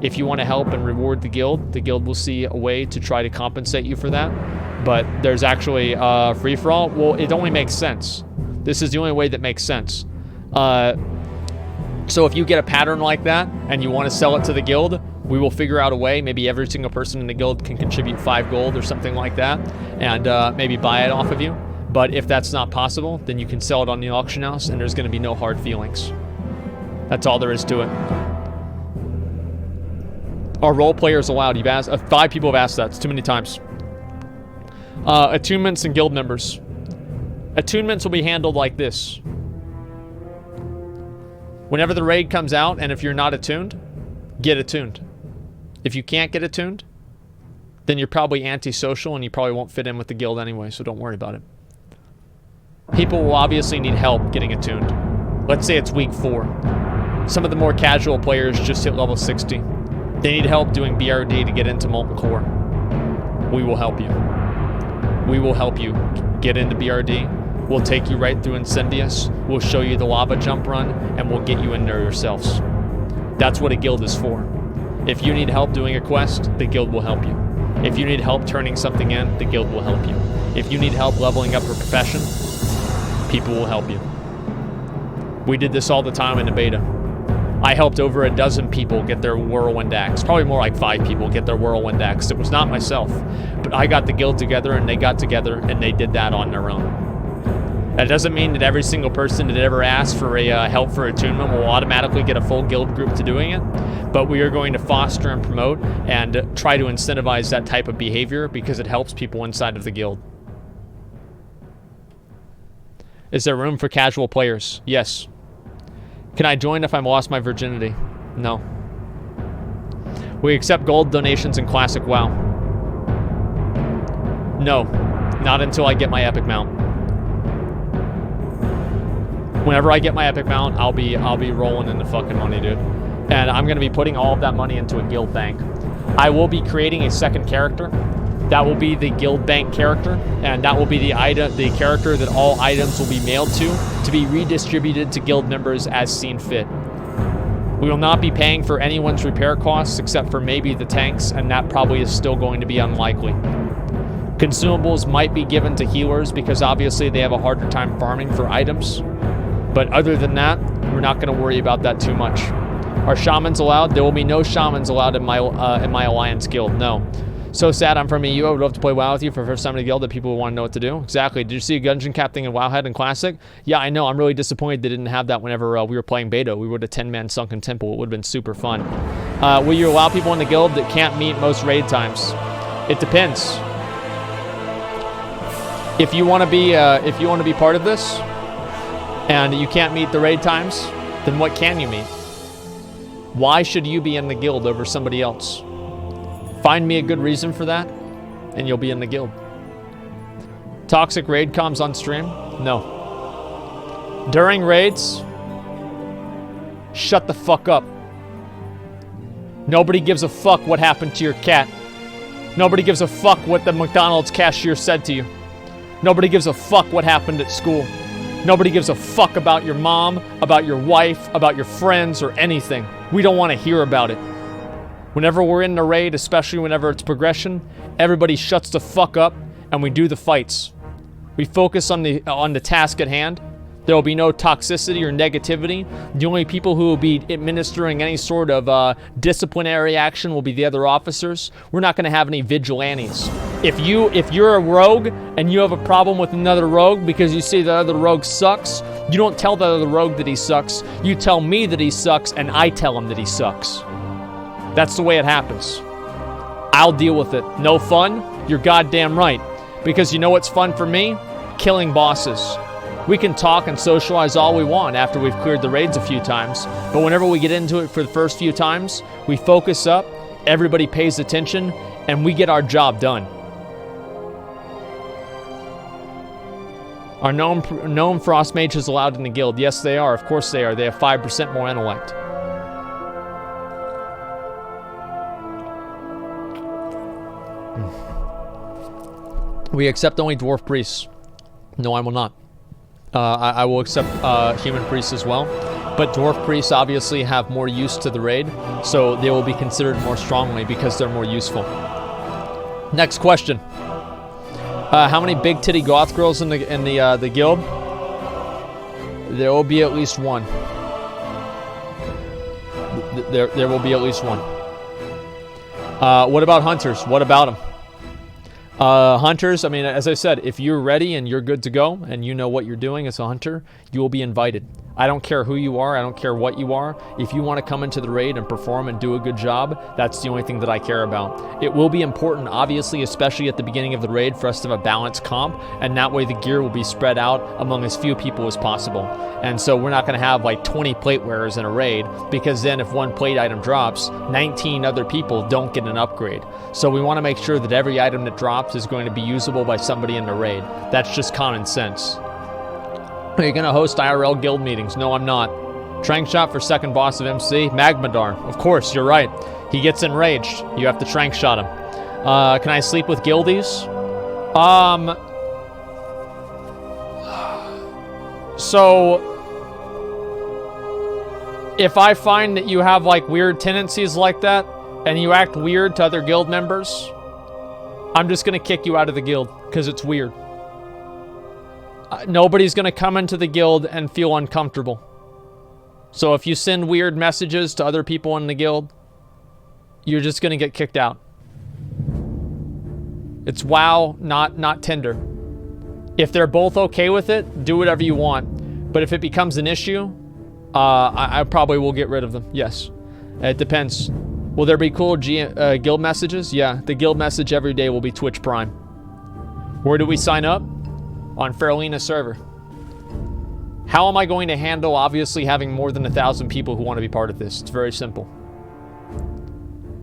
If you want to help and reward the guild will see a way to try to compensate you for that. But there's actually free-for-all. Well, it only makes sense. This is the only way that makes sense. So if you get a pattern like that and you want to sell it to the guild, we will figure out a way. Maybe every single person in the guild can contribute 5 gold or something like that, and maybe buy it off of you. But if that's not possible, then you can sell it on the auction house, and there's going to be no hard feelings. That's all there is to it. Are role players allowed? You've asked. 5 people have asked that. It's too many times. Attunements and guild members. Attunements will be handled like this. Whenever the raid comes out, and if you're not attuned, get attuned. If you can't get attuned, then you're probably antisocial, and you probably won't fit in with the guild anyway, so don't worry about it. People will obviously need help getting attuned. Let's say it's week 4. Some of the more casual players just hit level 60. They need help doing BRD to get into Molten Core. We will help you. We will help you get into BRD. We'll take you right through Incendius. We'll show you the lava jump run, and we'll get you in there yourselves. That's what a guild is for. If you need help doing a quest, the guild will help you. If you need help turning something in, the guild will help you. If you need help leveling up a profession, people will help you. We did this all the time in the beta. I helped over a dozen people get their Whirlwind Axe. Probably more like 5 people get their Whirlwind Axe. It was not myself. But I got the guild together, and they got together, and they did that on their own. That doesn't mean that every single person that ever asked for a help for attunement will automatically get a full guild group to doing it. But we are going to foster and promote and try to incentivize that type of behavior because it helps people inside of the guild. Is there room for casual players? Yes. Can I join if I've lost my virginity? No. We accept gold donations in Classic WoW. No. Not until I get my epic mount. Whenever I get my epic mount, I'll be rolling in the fucking money, dude. And I'm gonna be putting all of that money into a guild bank. I will be creating a second character. That will be the guild bank character, and that will be the character that all items will be mailed to be redistributed to guild members as seen fit. We will not be paying for anyone's repair costs except for maybe the tanks, and that probably is still going to be unlikely. Consumables might be given to healers because obviously they have a harder time farming for items. But other than that, we're not going to worry about that too much. Are shamans allowed? There will be no shamans allowed in my alliance guild. No. So sad I'm from EU. I would love to play WoW with you for the first time in the guild that people would want to know what to do. Exactly. Did you see a dungeon captain in WoWhead in Classic? Yeah, I know. I'm really disappointed they didn't have that whenever we were playing beta. We were at a 10-man sunken temple. It would have been super fun. Will you allow people in the guild that can't meet most raid times? It depends. If you want to be part of this, and you can't meet the raid times, then what can you meet? Why should you be in the guild over somebody else? Find me a good reason for that, and you'll be in the guild. Toxic raid comms on stream? No. During raids, shut the fuck up. Nobody gives a fuck what happened to your cat. Nobody gives a fuck what the McDonald's cashier said to you. Nobody gives a fuck what happened at school. Nobody gives a fuck about your mom, about your wife, about your friends, or anything. We don't want to hear about it. Whenever we're in the raid, especially whenever it's progression, everybody shuts the fuck up and we do the fights. We focus on the task at hand. There will be no toxicity or negativity. The only people who will be administering any sort of disciplinary action will be the other officers. We're not going to have any vigilantes. If you're a rogue and you have a problem with another rogue because you see the other rogue sucks, you don't tell the other rogue that he sucks. You tell me that he sucks, and I tell him that he sucks. That's the way it happens. I'll deal with it. No fun? You're goddamn right. Because you know what's fun for me? Killing bosses. We can talk and socialize all we want after we've cleared the raids a few times, but whenever we get into it for the first few times, we focus up, everybody pays attention, and we get our job done. Are gnome frost mages allowed in the guild? Yes, they are. Of course they are. They have 5% more intellect. We accept only dwarf priests. No, I will not. I will accept human priests as well. But dwarf priests obviously have more use to the raid, so they will be considered more strongly because they're more useful. Next question. How many big titty goth girls in the guild? There will be at least one. There will be at least one. What about hunters? What about them? Hunters, I mean, as I said, if you're ready and you're good to go and you know what you're doing as a hunter, you will be invited. I don't care who you are. I don't care what you are. If you want to come into the raid and perform and do a good job, that's the only thing that I care about. It will be important, obviously, especially at the beginning of the raid, for us to have a balanced comp, and that way the gear will be spread out among as few people as possible. And so we're not going to have like 20 plate wearers in a raid, because then if one plate item drops, 19 other people don't get an upgrade. So we want to make sure that every item that drops is going to be usable by somebody in the raid. That's just common sense. Are you going to host IRL guild meetings? No, I'm not. Trank shot for second boss of MC? Magmadar. Of course, you're right. He gets enraged. You have to trank shot him. Can I sleep with guildies? So, if I find that you have like weird tendencies like that, and you act weird to other guild members, I'm just going to kick you out of the guild, because it's weird. Nobody's going to come into the guild and feel uncomfortable. So if you send weird messages to other people in the guild, you're just going to get kicked out. It's WoW, not Tinder. If they're both okay with it, do whatever you want. But if it becomes an issue, I probably will get rid of them. Yes. It depends. Will there be cool guild messages? Yeah, the guild message every day will be Twitch Prime. Where do we sign up? On Farolina server. How am I going to handle, obviously, having more than 1,000 people who want to be part of this? It's very simple.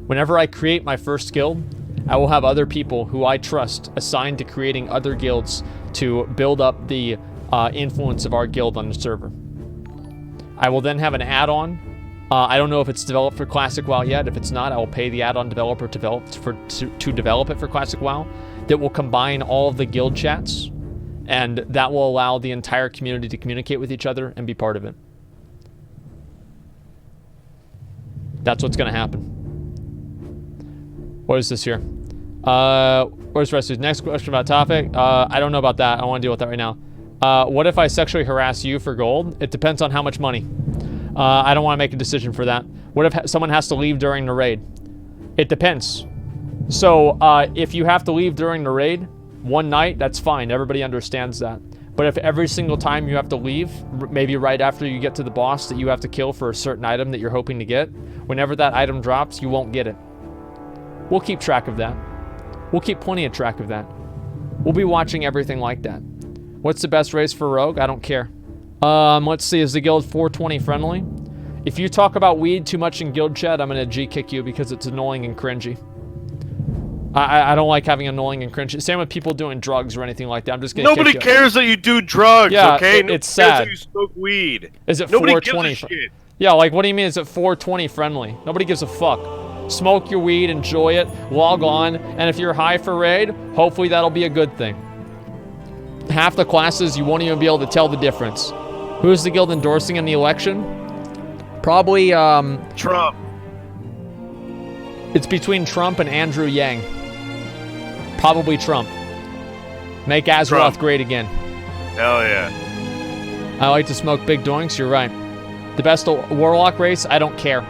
Whenever I create my first guild, I will have other people who I trust assigned to creating other guilds to build up the influence of our guild on the server. I will then have an add-on. I don't know if it's developed for Classic WoW yet. If it's not, I will pay the add-on developer to develop it for Classic WoW. That will combine all of the guild chats, and that will allow the entire community to communicate with each other and be part of it. That's what's going to happen. What is this here? Where's the rest of this? Next question about topic. I don't know about that. I don't want to deal with that right now. What if I sexually harass you for gold? It depends on how much money. I don't want to make a decision for that. What if someone has to leave during the raid? It depends. So, if you have to leave during the raid, one night, that's fine. Everybody understands that. But if every single time you have to leave, maybe right after you get to the boss that you have to kill for a certain item that you're hoping to get, whenever that item drops, you won't get it. We'll keep track of that. We'll keep plenty of track of that. We'll be watching everything like that. What's the best race for Rogue? I don't care. Let's see, is the guild 420 friendly? If you talk about weed too much in guild chat, I'm gonna G-kick you because it's annoying and cringy. I don't like having annoying and cringy. Same with people doing drugs or anything like that. I'm just gonna Nobody kick you. cares that you do drugs, yeah, okay? It's Nobody sad. cares that you smoke weed. Is it Nobody 420? gives a shit. Yeah, like what do you mean is it 420 friendly? Nobody gives a fuck. Smoke your weed, enjoy it, log on, and if you're high for raid, hopefully that'll be a good thing. Half the classes, you won't even be able to tell the difference. Who's the guild endorsing in the election? Probably, Trump. It's between Trump and Andrew Yang. Probably Trump. Make Azeroth Trump. great again. Hell yeah. I like to smoke big doinks, you're right. The best Warlock race, I don't care.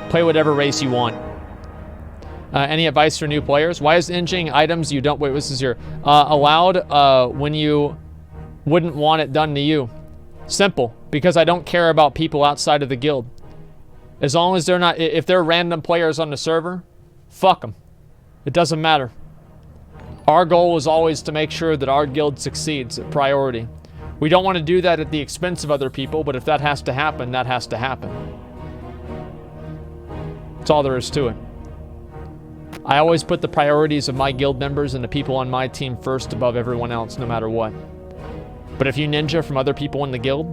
Play whatever race you want. Any advice for new players? Why is inching items you don't... Wait, this is here. Allowed when you wouldn't want it done to you? Simple. Because I don't care about people outside of the guild. As long as they're not... If they're random players on the server, fuck them. It doesn't matter. Our goal is always to make sure that our guild succeeds at priority. We don't want to do that at the expense of other people, but if that has to happen, that has to happen. That's all there is to it. I always put the priorities of my guild members and the people on my team first above everyone else, no matter what. But if you ninja from other people in the guild,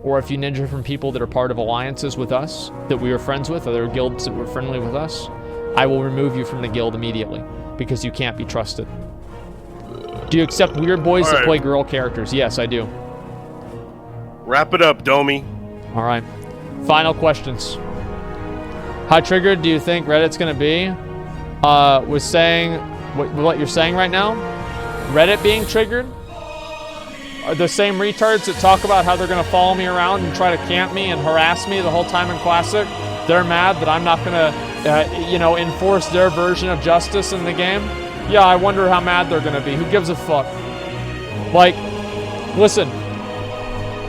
or if you ninja from people that are part of alliances with us, that we are friends with, other guilds that were friendly with us, I will remove you from the guild immediately, because you can't be trusted. Do you accept weird boys that play girl characters? Yes, I do. Wrap it up, Domi. All right. Final questions. How triggered do you think Reddit's going to be? Was saying what you're saying right now? Reddit being triggered? Are the same retards that talk about how they're going to follow me around and try to camp me and harass me the whole time in Classic? They're mad that I'm not going to, enforce their version of justice in the game? Yeah, I wonder how mad they're going to be. Who gives a fuck? Like, listen.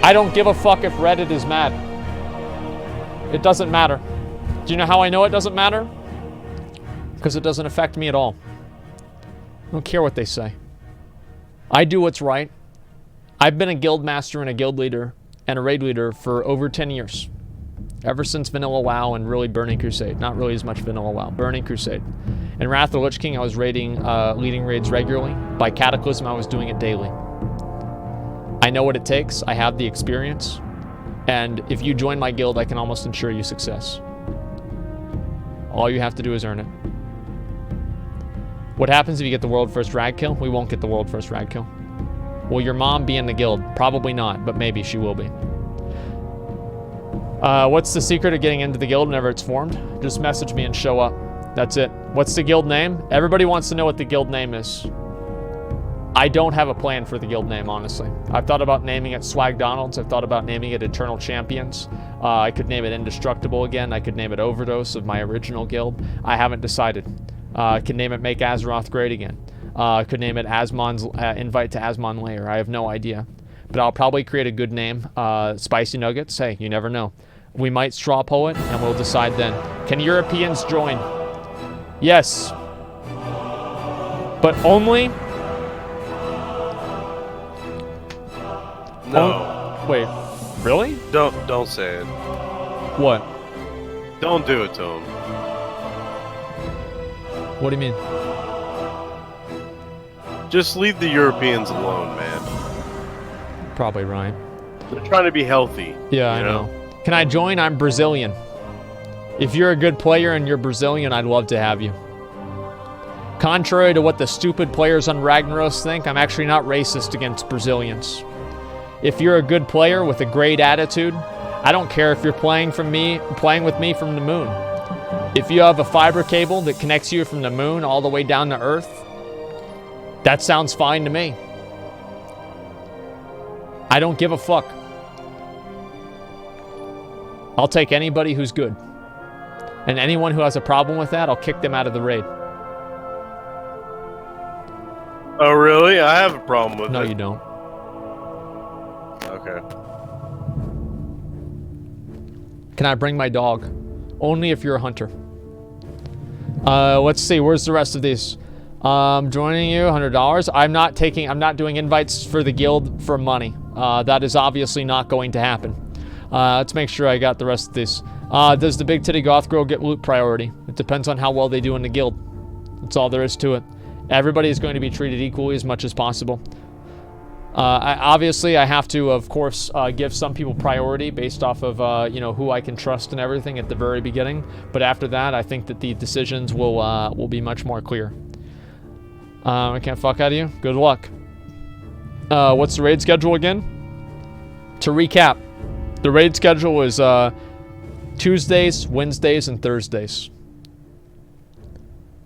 I don't give a fuck if Reddit is mad. It doesn't matter. Do you know how I know it doesn't matter? Because it doesn't affect me at all. I don't care what they say. I do what's right. I've been a guild master and a guild leader and a raid leader for over 10 years. Ever since Vanilla WoW and really Burning Crusade. Not really as much Vanilla WoW. Burning Crusade. In Wrath of the Lich King, I was leading raids regularly. By Cataclysm, I was doing it daily. I know what it takes. I have the experience. And if you join my guild, I can almost ensure you success. All you have to do is earn it. What happens if you get the world first rag kill? We won't get the world first rag kill. Will your mom be in the guild? Probably not, but maybe she will be. What's the secret of getting into the guild whenever it's formed? Just message me and show up. That's it. What's the guild name? Everybody wants to know what the guild name is. I don't have a plan for the guild name, honestly. I've thought about naming it Swag Donalds. I've thought about naming it Eternal Champions. I could name it Indestructible again. I could name it Overdose of my original guild. I haven't decided. I could name it Make Azeroth Great Again. I could name it Asmon's Invite to Asmon Lair. I have no idea. But I'll probably create a good name. Spicy Nuggets. Hey, you never know. We might straw poll it, and we'll decide then. Can Europeans join? Yes. But only... No. Wait. Really? Don't say it. What? Don't do it to him. What do you mean? Just leave the Europeans alone, man. Probably right. They're trying to be healthy. Yeah, I know. Can I join? I'm Brazilian. If you're a good player and you're Brazilian, I'd love to have you. Contrary to what the stupid players on Ragnaros think, I'm actually not racist against Brazilians. If you're a good player with a great attitude, I don't care if you're playing with me from the moon. If you have a fiber cable that connects you from the moon all the way down to Earth, that sounds fine to me. I don't give a fuck. I'll take anybody who's good. And anyone who has a problem with that, I'll kick them out of the raid. Oh, really? I have a problem with it. No, you don't. Okay. Can I bring my dog? Only if you're a hunter. Let's see. Where's the rest of these? Joining you, $100. I'm not doing invites for the guild for money. That is obviously not going to happen. Let's make sure I got the rest of this. Does the big titty goth girl get loot priority? It depends on how well they do in the guild. That's all there is to it. Everybody is going to be treated equally as much as possible. Obviously, I have to, of course, give some people priority based off of, who I can trust and everything at the very beginning. But after that, I think that the decisions will be much more clear. I can't fuck out of you. Good luck. What's the raid schedule again? To recap, the raid schedule is Tuesdays, Wednesdays, and Thursdays.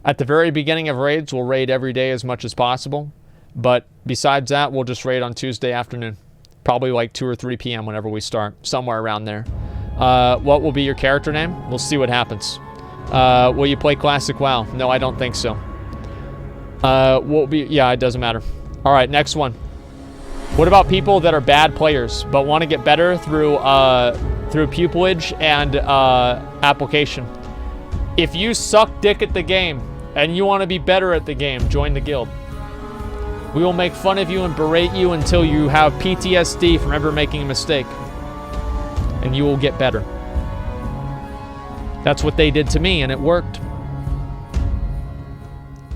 At the very beginning of raids, we'll raid every day as much as possible. But besides that, we'll just raid on Tuesday afternoon. Probably like 2 or 3 p.m. whenever we start. Somewhere around there. What will be your character name? We'll see what happens. Will you play Classic WoW? No, I don't think so. Yeah, it doesn't matter. Alright, next one. What about people that are bad players, but want to get better through pupillage and application? If you suck dick at the game, and you want to be better at the game, join the guild. We will make fun of you and berate you until you have PTSD from ever making a mistake. And you will get better. That's what they did to me, and it worked.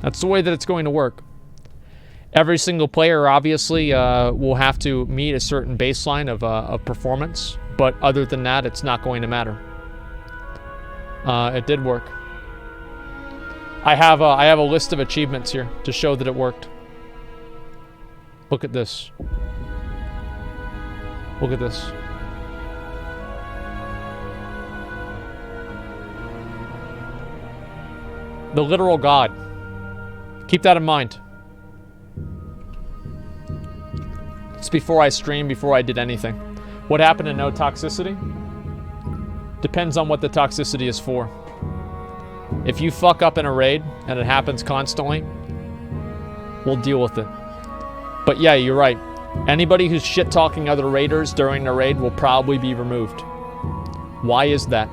That's the way that it's going to work. Every single player, obviously, will have to meet a certain baseline of performance. But other than that, it's not going to matter. It did work. I have a list of achievements here to show that it worked. Look at this. Look at this. The literal god. Keep that in mind. It's before I streamed, before I did anything. What happened to no toxicity? Depends on what the toxicity is for. If you fuck up in a raid, and it happens constantly, we'll deal with it. But yeah, you're right. Anybody who's shit-talking other raiders during the raid will probably be removed. Why is that?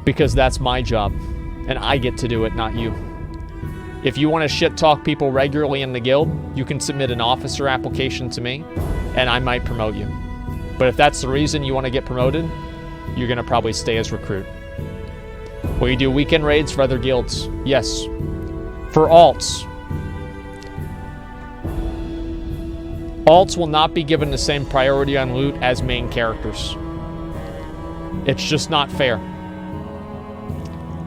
Because that's my job. And I get to do it, not you. If you want to shit-talk people regularly in the guild, you can submit an officer application to me, and I might promote you. But if that's the reason you want to get promoted, you're going to probably stay as recruit. Will you do weekend raids for other guilds? Yes. For alts. Alts will not be given the same priority on loot as main characters. It's just not fair.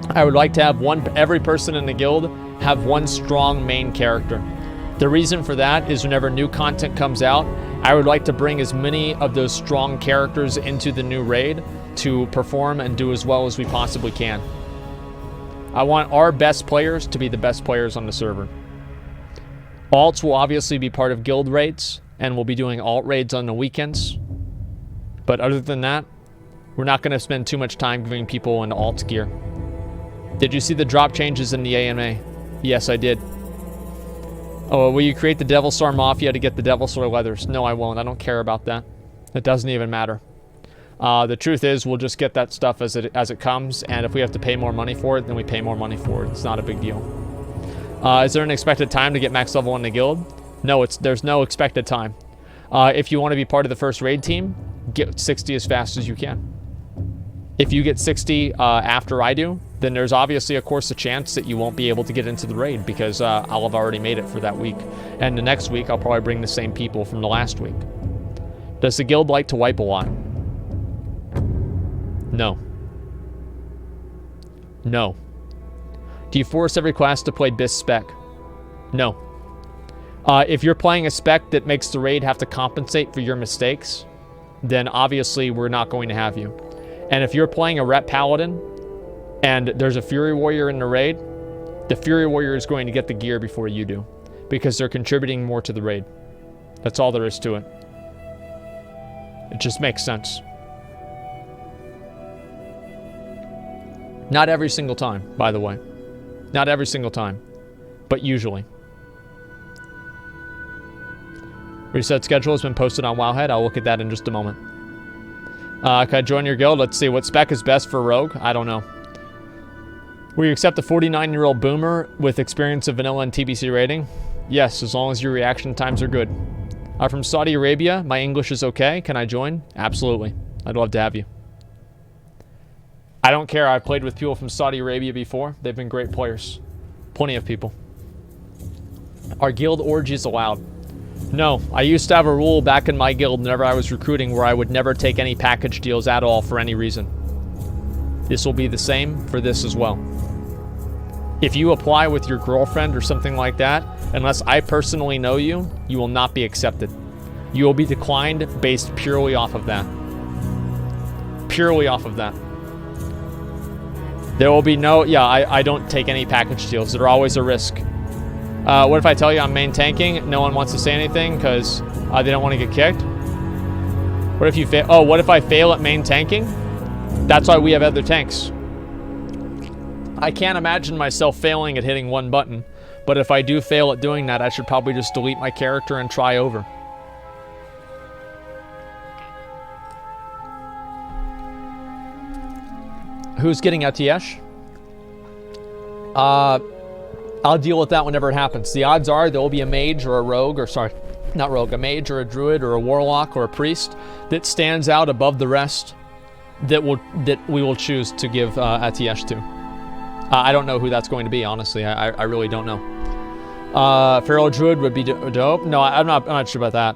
I would like to have every person in the guild have one strong main character. The reason for that is whenever new content comes out, I would like to bring as many of those strong characters into the new raid to perform and do as well as we possibly can. I want our best players to be the best players on the server. Alts will obviously be part of guild raids, and we'll be doing alt raids on the weekends. But other than that, we're not going to spend too much time giving people an alt gear. Did you see the drop changes in the AMA? Yes, I did. Oh, will you create the Devil Star Mafia to get the Devil Star leathers? No, I won't. I don't care about that. It doesn't even matter. The truth is, we'll just get that stuff as it comes, and if we have to pay more money for it, then we pay more money for it. It's not a big deal. Is there an expected time to get max level in the guild? No, there's no expected time. If you want to be part of the first raid team, get 60 as fast as you can. If you get 60 after I do, then there's obviously, of course, a chance that you won't be able to get into the raid because I'll have already made it for that week. And the next week, I'll probably bring the same people from the last week. Does the guild like to wipe a lot? No. No. Do you force every class to play BIS spec? No. If you're playing a spec that makes the raid have to compensate for your mistakes, then obviously we're not going to have you. And if you're playing a rep paladin and there's a fury warrior in the raid, the fury warrior is going to get the gear before you do because they're contributing more to the raid. That's all there is to it. It just makes sense. Not every single time, by the way. Not every single time, but usually. Reset schedule has been posted on Wowhead. I'll look at that in just a moment. Can I join your guild? Let's see. What spec is best for Rogue? I don't know. Will you accept a 49-year-old boomer with experience of vanilla and TBC rating? Yes, as long as your reaction times are good. I'm from Saudi Arabia. My English is okay. Can I join? Absolutely. I'd love to have you. I don't care. I've played with people from Saudi Arabia before. They've been great players. Plenty of people. Are guild orgies allowed? No. I used to have a rule back in my guild whenever I was recruiting where I would never take any package deals at all for any reason. This will be the same for this as well. If you apply with your girlfriend or something like that, unless I personally know you, you will not be accepted. You will be declined based purely off of that. Purely off of that. There will be no... Yeah, I don't take any package deals. They're always a risk. What if I tell you I'm main tanking? No one wants to say anything because they don't want to get kicked. What if you fail? Oh, what if I fail at main tanking? That's why we have other tanks. I can't imagine myself failing at hitting one button, but if I do fail at doing that, I should probably just delete my character and try over. Who's getting Atiesh? I'll deal with that whenever it happens. The odds are there will be a mage or a rogue, or sorry, not rogue, a mage or a druid or a warlock or a priest that stands out above the rest that we will choose to give Atiesh to. I don't know who that's going to be, honestly. I really don't know. Feral druid would be dope. No, I'm not sure about that.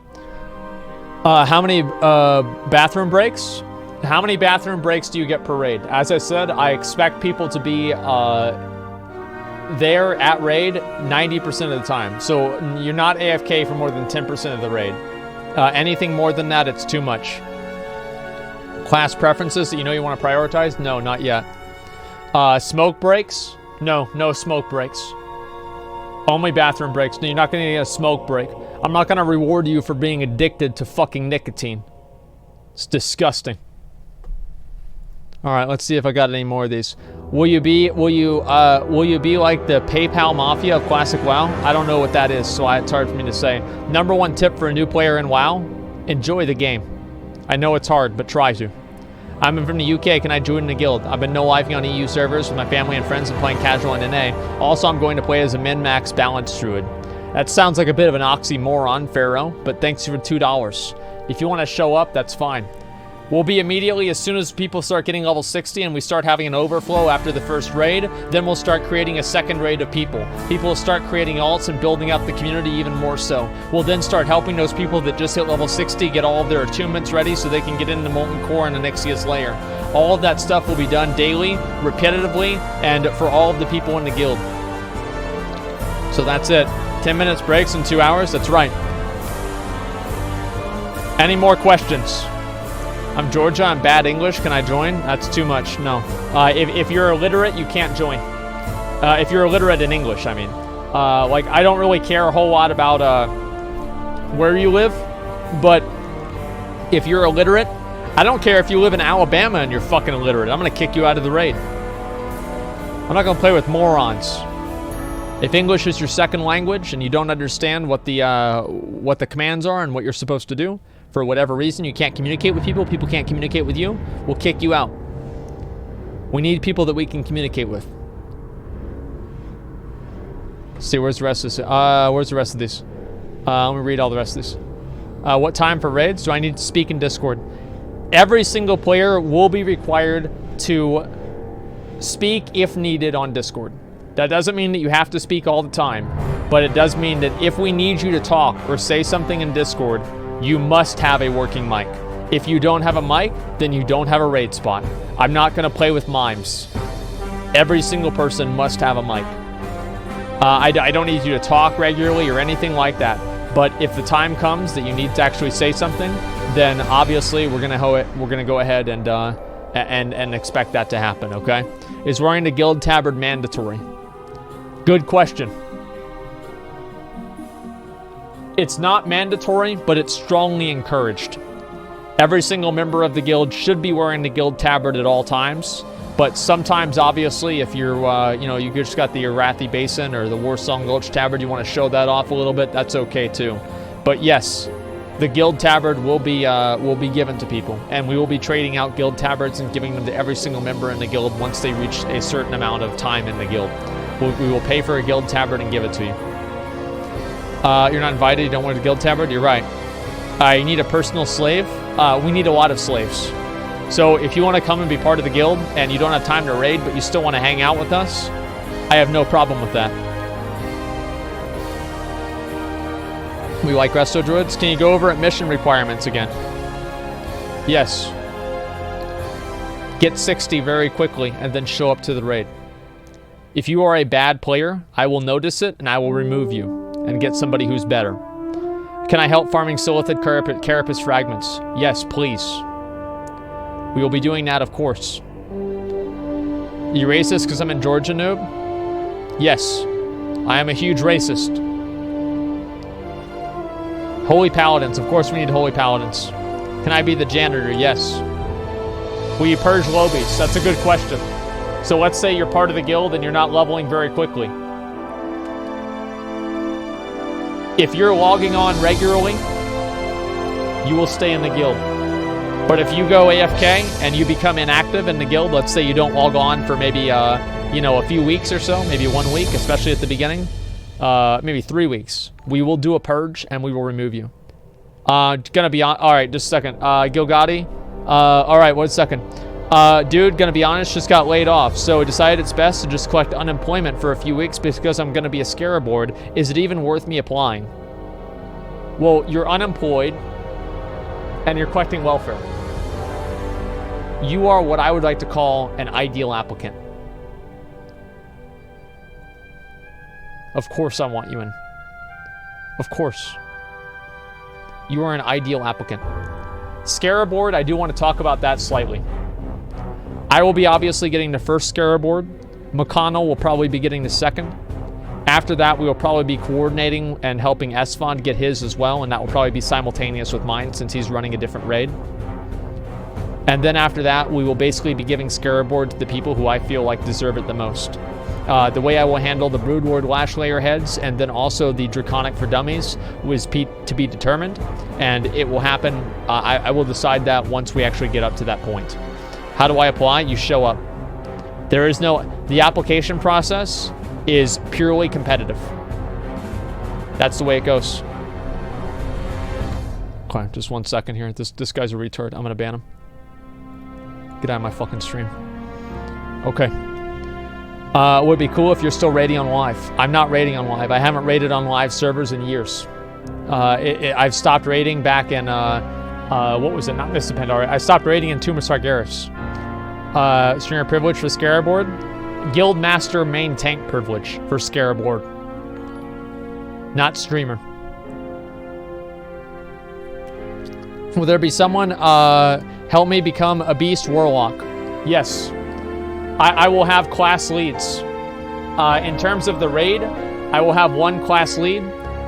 How many bathroom breaks? How many bathroom breaks do you get per raid? As I said, I expect people to be there at raid 90% of the time. So you're not AFK for more than 10% of the raid. Anything more than that, it's too much. Class preferences that you know you want to prioritize? No, not yet. Smoke breaks? No, no smoke breaks. Only bathroom breaks. No, you're not going to get a smoke break. I'm not going to reward you for being addicted to fucking nicotine. It's disgusting. All right, let's see if I got any more of these. Will you be like the PayPal mafia of Classic WoW? I don't know what that is, so it's hard for me to say. Number one tip for a new player in WoW: enjoy the game. I know it's hard, but try to. I'm from the UK. Can I join the guild? I've been no-lifing on EU servers with my family and friends and playing casual in NA. Also, I'm going to play as a min-max balanced druid. That sounds like a bit of an oxymoron, Pharaoh, but thanks for $2. If you want to show up, that's fine. We'll be immediately, as soon as people start getting level 60 and we start having an overflow after the first raid, then we'll start creating a second raid of people. People will start creating alts and building up the community even more so. We'll then start helping those people that just hit level 60 get all of their attunements ready so they can get into Molten Core and Onyxia's Lair. All of that stuff will be done daily, repetitively, and for all of the people in the guild. So that's it. 10 minutes breaks in 2 hours? That's right. Any more questions? I'm Georgia, I'm bad English, can I join? That's too much, no. If you're illiterate, you can't join. If you're illiterate in English, I mean. Like, I don't really care a whole lot about where you live, but if you're illiterate, I don't care if you live in Alabama and you're fucking illiterate. I'm gonna kick you out of the raid. I'm not gonna play with morons. If English is your second language and you don't understand what the commands are and what you're supposed to do, for whatever reason, you can't communicate with people, people can't communicate with you, we'll kick you out. We need people that we can communicate with. Let's see, where's the rest of this? Where's the rest of these? Let me read all the rest of these. What time for raids? Do I need to speak in Discord? every single player will be required to speak if needed on Discord. That doesn't mean that you have to speak all the time, but it does mean that if we need you to talk or say something in Discord, you must have a working mic. If you don't have a mic, then you don't have a raid spot. I'm not going to play with mimes. Every single person must have a mic. I don't need you to talk regularly or anything like that. But if the time comes that you need to actually say something, then obviously we're gonna go ahead and expect that to happen. Okay? Is wearing the guild tabard mandatory? Good question. It's not mandatory, but it's strongly encouraged. Every single member of the guild should be wearing the guild tabard at all times. But sometimes, obviously, if you're, you just got the Arathi Basin or the Warsong Gulch tabard, you want to show that off a little bit, that's okay too. But yes, the guild tabard will be given to people, and we will be trading out guild tabards and giving them to every single member in the guild once they reach a certain amount of time in the guild. We will pay for a guild tabard and give it to you. You're not invited, you don't want a guild tabard? You're right. You need a personal slave? We need a lot of slaves. So if you want to come and be part of the guild and you don't have time to raid but you still want to hang out with us, I have no problem with that. We like resto druids. Can you go over at mission requirements again? Yes. Get 60 very quickly and then show up to the raid. If you are a bad player, I will notice it and I will remove you and get somebody who's better. Can I help farming Silithid Carapace fragments? Yes, please. We will be doing that, of course. You racist because I'm in Georgia, noob? Yes. I am a huge racist. Holy Paladins. Of course we need Holy Paladins. Can I be the janitor? Yes. Will you purge lobies? That's a good question. So let's say you're part of the guild and you're not leveling very quickly. If you're logging on regularly, you will stay in the guild. But if you go AFK and you become inactive in the guild, let's say you don't log on for maybe, a few weeks or so, maybe 1 week, especially at the beginning, maybe 3 weeks, we will do a purge and we will remove you. Gonna be on, all right, just a second. Gilgadi, all right, 1 second. Dude, gonna be honest, just got laid off, so decided it's best to just collect unemployment for a few weeks because I'm gonna be a scarab board. Is it even worth me applying? Well, you're unemployed and you're collecting welfare. You are what I would like to call an ideal applicant. Of course I want you in. Of course. You are an ideal applicant. Scarab board, I do want to talk about that slightly. I will be obviously getting the first Scarab board. McConnell will probably be getting the second. After that, we will probably be coordinating and helping Esfond get his as well, and that will probably be simultaneous with mine since he's running a different raid. And then after that, we will basically be giving Scarab board to the people who I feel like deserve it the most. The way I will handle the Broodward Lash Layer heads and then also the Draconic for Dummies was to be determined, and it will happen. I will decide that once we actually get up to that point. How do I apply? You show up. The application process is purely competitive. That's the way it goes. Okay, just 1 second here. This guy's a retard. I'm gonna ban him. Get out of my fucking stream. Okay. It would be cool if you're still raiding on live. I'm not raiding on live. I haven't raided on live servers in years. I've stopped raiding back in, what was it? Not Mr. Pandora. I stopped raiding in Tomb of Sargeras. Stringer privilege for Scarab board. Guild Master main tank privilege for Scarab board. Not streamer. Will there be someone help me become a beast warlock? Yes. I will have class leads. In terms of the raid, I will have 1 class lead.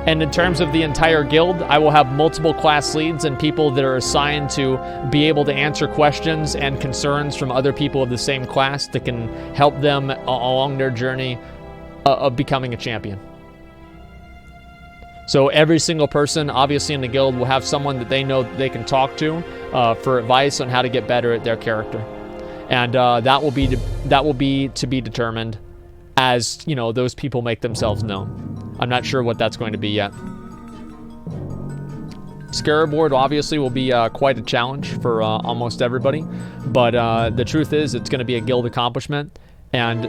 And in terms of the entire guild, I will have multiple class leads and people that are assigned to be able to answer questions and concerns from other people of the same class that can help them along their journey of becoming a champion. So every single person, obviously in the guild, will have someone that they know that they can talk to for advice on how to get better at their character. And that will be to be determined as, those people make themselves known. I'm not sure what that's going to be yet. Scarab Board obviously will be quite a challenge for almost everybody, but the truth is it's going to be a guild accomplishment, and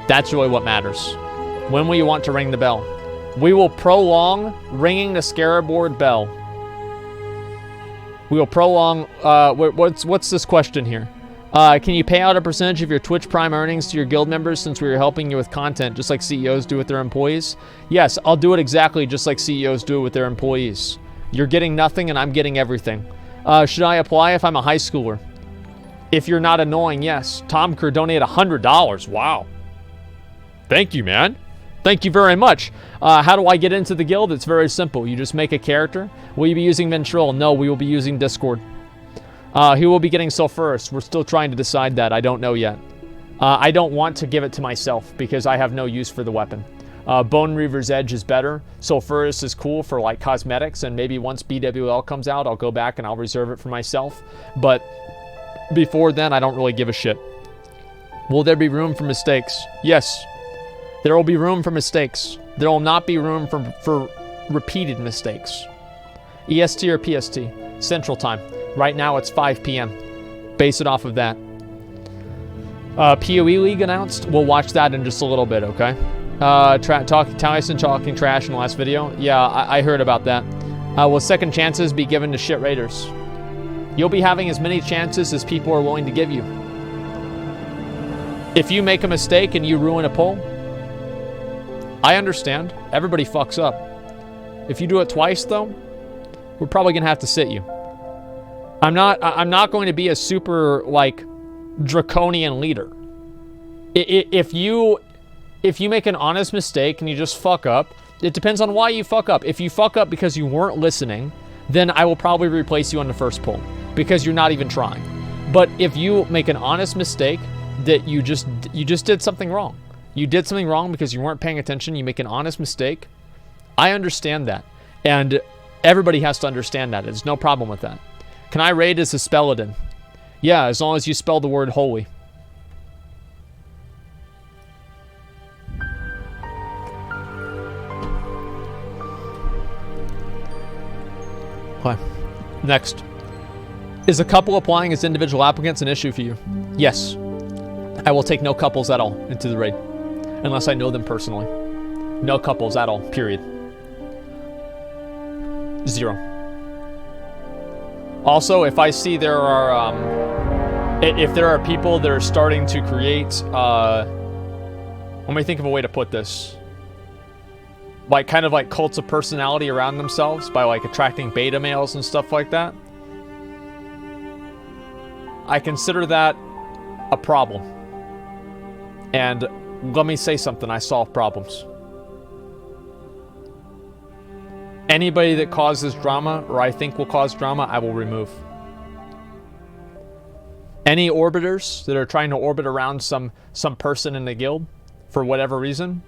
that's really what matters. When will you want to ring the bell? We will prolong ringing the Scarab Board bell. We will prolong... what's this question here? Can you pay out a percentage of your Twitch Prime earnings to your guild members since we are helping you with content, just like CEOs do with their employees? Yes, I'll do it exactly just like CEOs do it with their employees. You're getting nothing and I'm getting everything. Should I apply if I'm a high schooler? If you're not annoying, yes. Tom Kerr donated $100. Wow. Thank you, man. Thank you very much. How do I get into the guild? It's very simple. You just make a character. Will you be using Ventril? No, we will be using Discord. Who will be getting Sulfurus? We're still trying to decide that. I don't know yet. I don't want to give it to myself because I have no use for the weapon. Bone Reaver's Edge is better. Sulfurus is cool for like cosmetics, and maybe once BWL comes out, I'll go back and I'll reserve it for myself. But before then, I don't really give a shit. Will there be room for mistakes? Yes. There will be room for mistakes. There will not be room for repeated mistakes. EST or PST? Central Time. Right now it's 5 p.m. Base it off of that. PoE League announced. We'll watch that in just a little bit, okay? Tyson talking trash in the last video. Yeah, I heard about that. Will second chances be given to shit raiders? You'll be having as many chances as people are willing to give you. If you make a mistake and you ruin a pull, I understand. Everybody fucks up. If you do it twice, though, we're probably gonna have to sit you. I'm not going to be a super, like, draconian leader. If you make an honest mistake and you just fuck up, it depends on why you fuck up. If you fuck up because you weren't listening, then I will probably replace you on the first pull because you're not even trying. But if you make an honest mistake that you just did something wrong. You did something wrong because you weren't paying attention. You make an honest mistake. I understand that. And everybody has to understand that. There's no problem with that. Can I raid as a Spelladin? Yeah, as long as you spell the word holy. Okay. Next. Is a couple applying as individual applicants an issue for you? Yes. I will take no couples at all into the raid. Unless I know them personally. No couples at all, period. 0. Also, if I see there are, if there are people that are starting to create, let me think of a way to put this. Like, kind of like cults of personality around themselves by, like, attracting beta males and stuff like that. I consider that a problem. And let me say something, I solve problems. Anybody that causes drama, or I think will cause drama, I will remove. Any orbiters that are trying to orbit around some person in the guild, for whatever reason,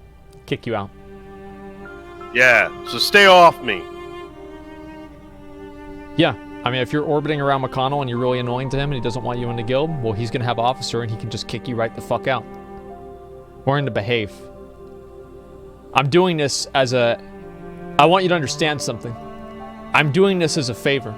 kick you out. Yeah, so stay off me. Yeah, I mean, if you're orbiting around McConnell and you're really annoying to him and he doesn't want you in the guild, well, he's going to have officer and he can just kick you right the fuck out. We're going to behave. I'm doing this as a... I want you to understand something. I'm doing this as a favor.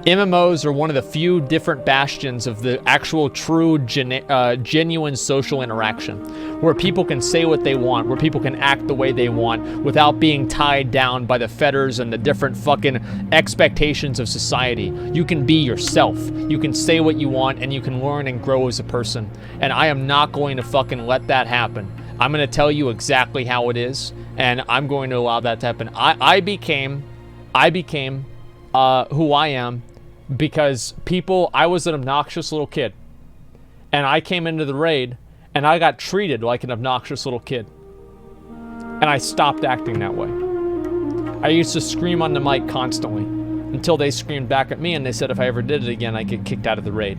MMOs are one of the few different bastions of the actual true genuine social interaction, where people can say what they want, where people can act the way they want without being tied down by the fetters and the different fucking expectations of society. You can be yourself. You can say what you want and you can learn and grow as a person. And I am not going to fucking let that happen. I'm going to tell you exactly how it is, and I'm going to allow that to happen. I became who I am because I was an obnoxious little kid. And I came into the raid, and I got treated like an obnoxious little kid. And I stopped acting that way. I used to scream on the mic constantly, until they screamed back at me, and they said if I ever did it again, I'd get kicked out of the raid.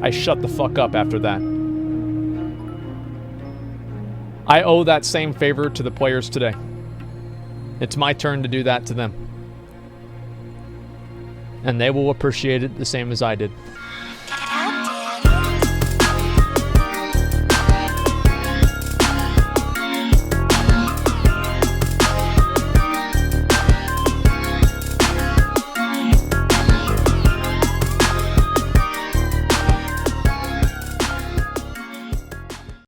I shut the fuck up after that. I owe that same favor to the players today. It's my turn to do that to them. And they will appreciate it the same as I did.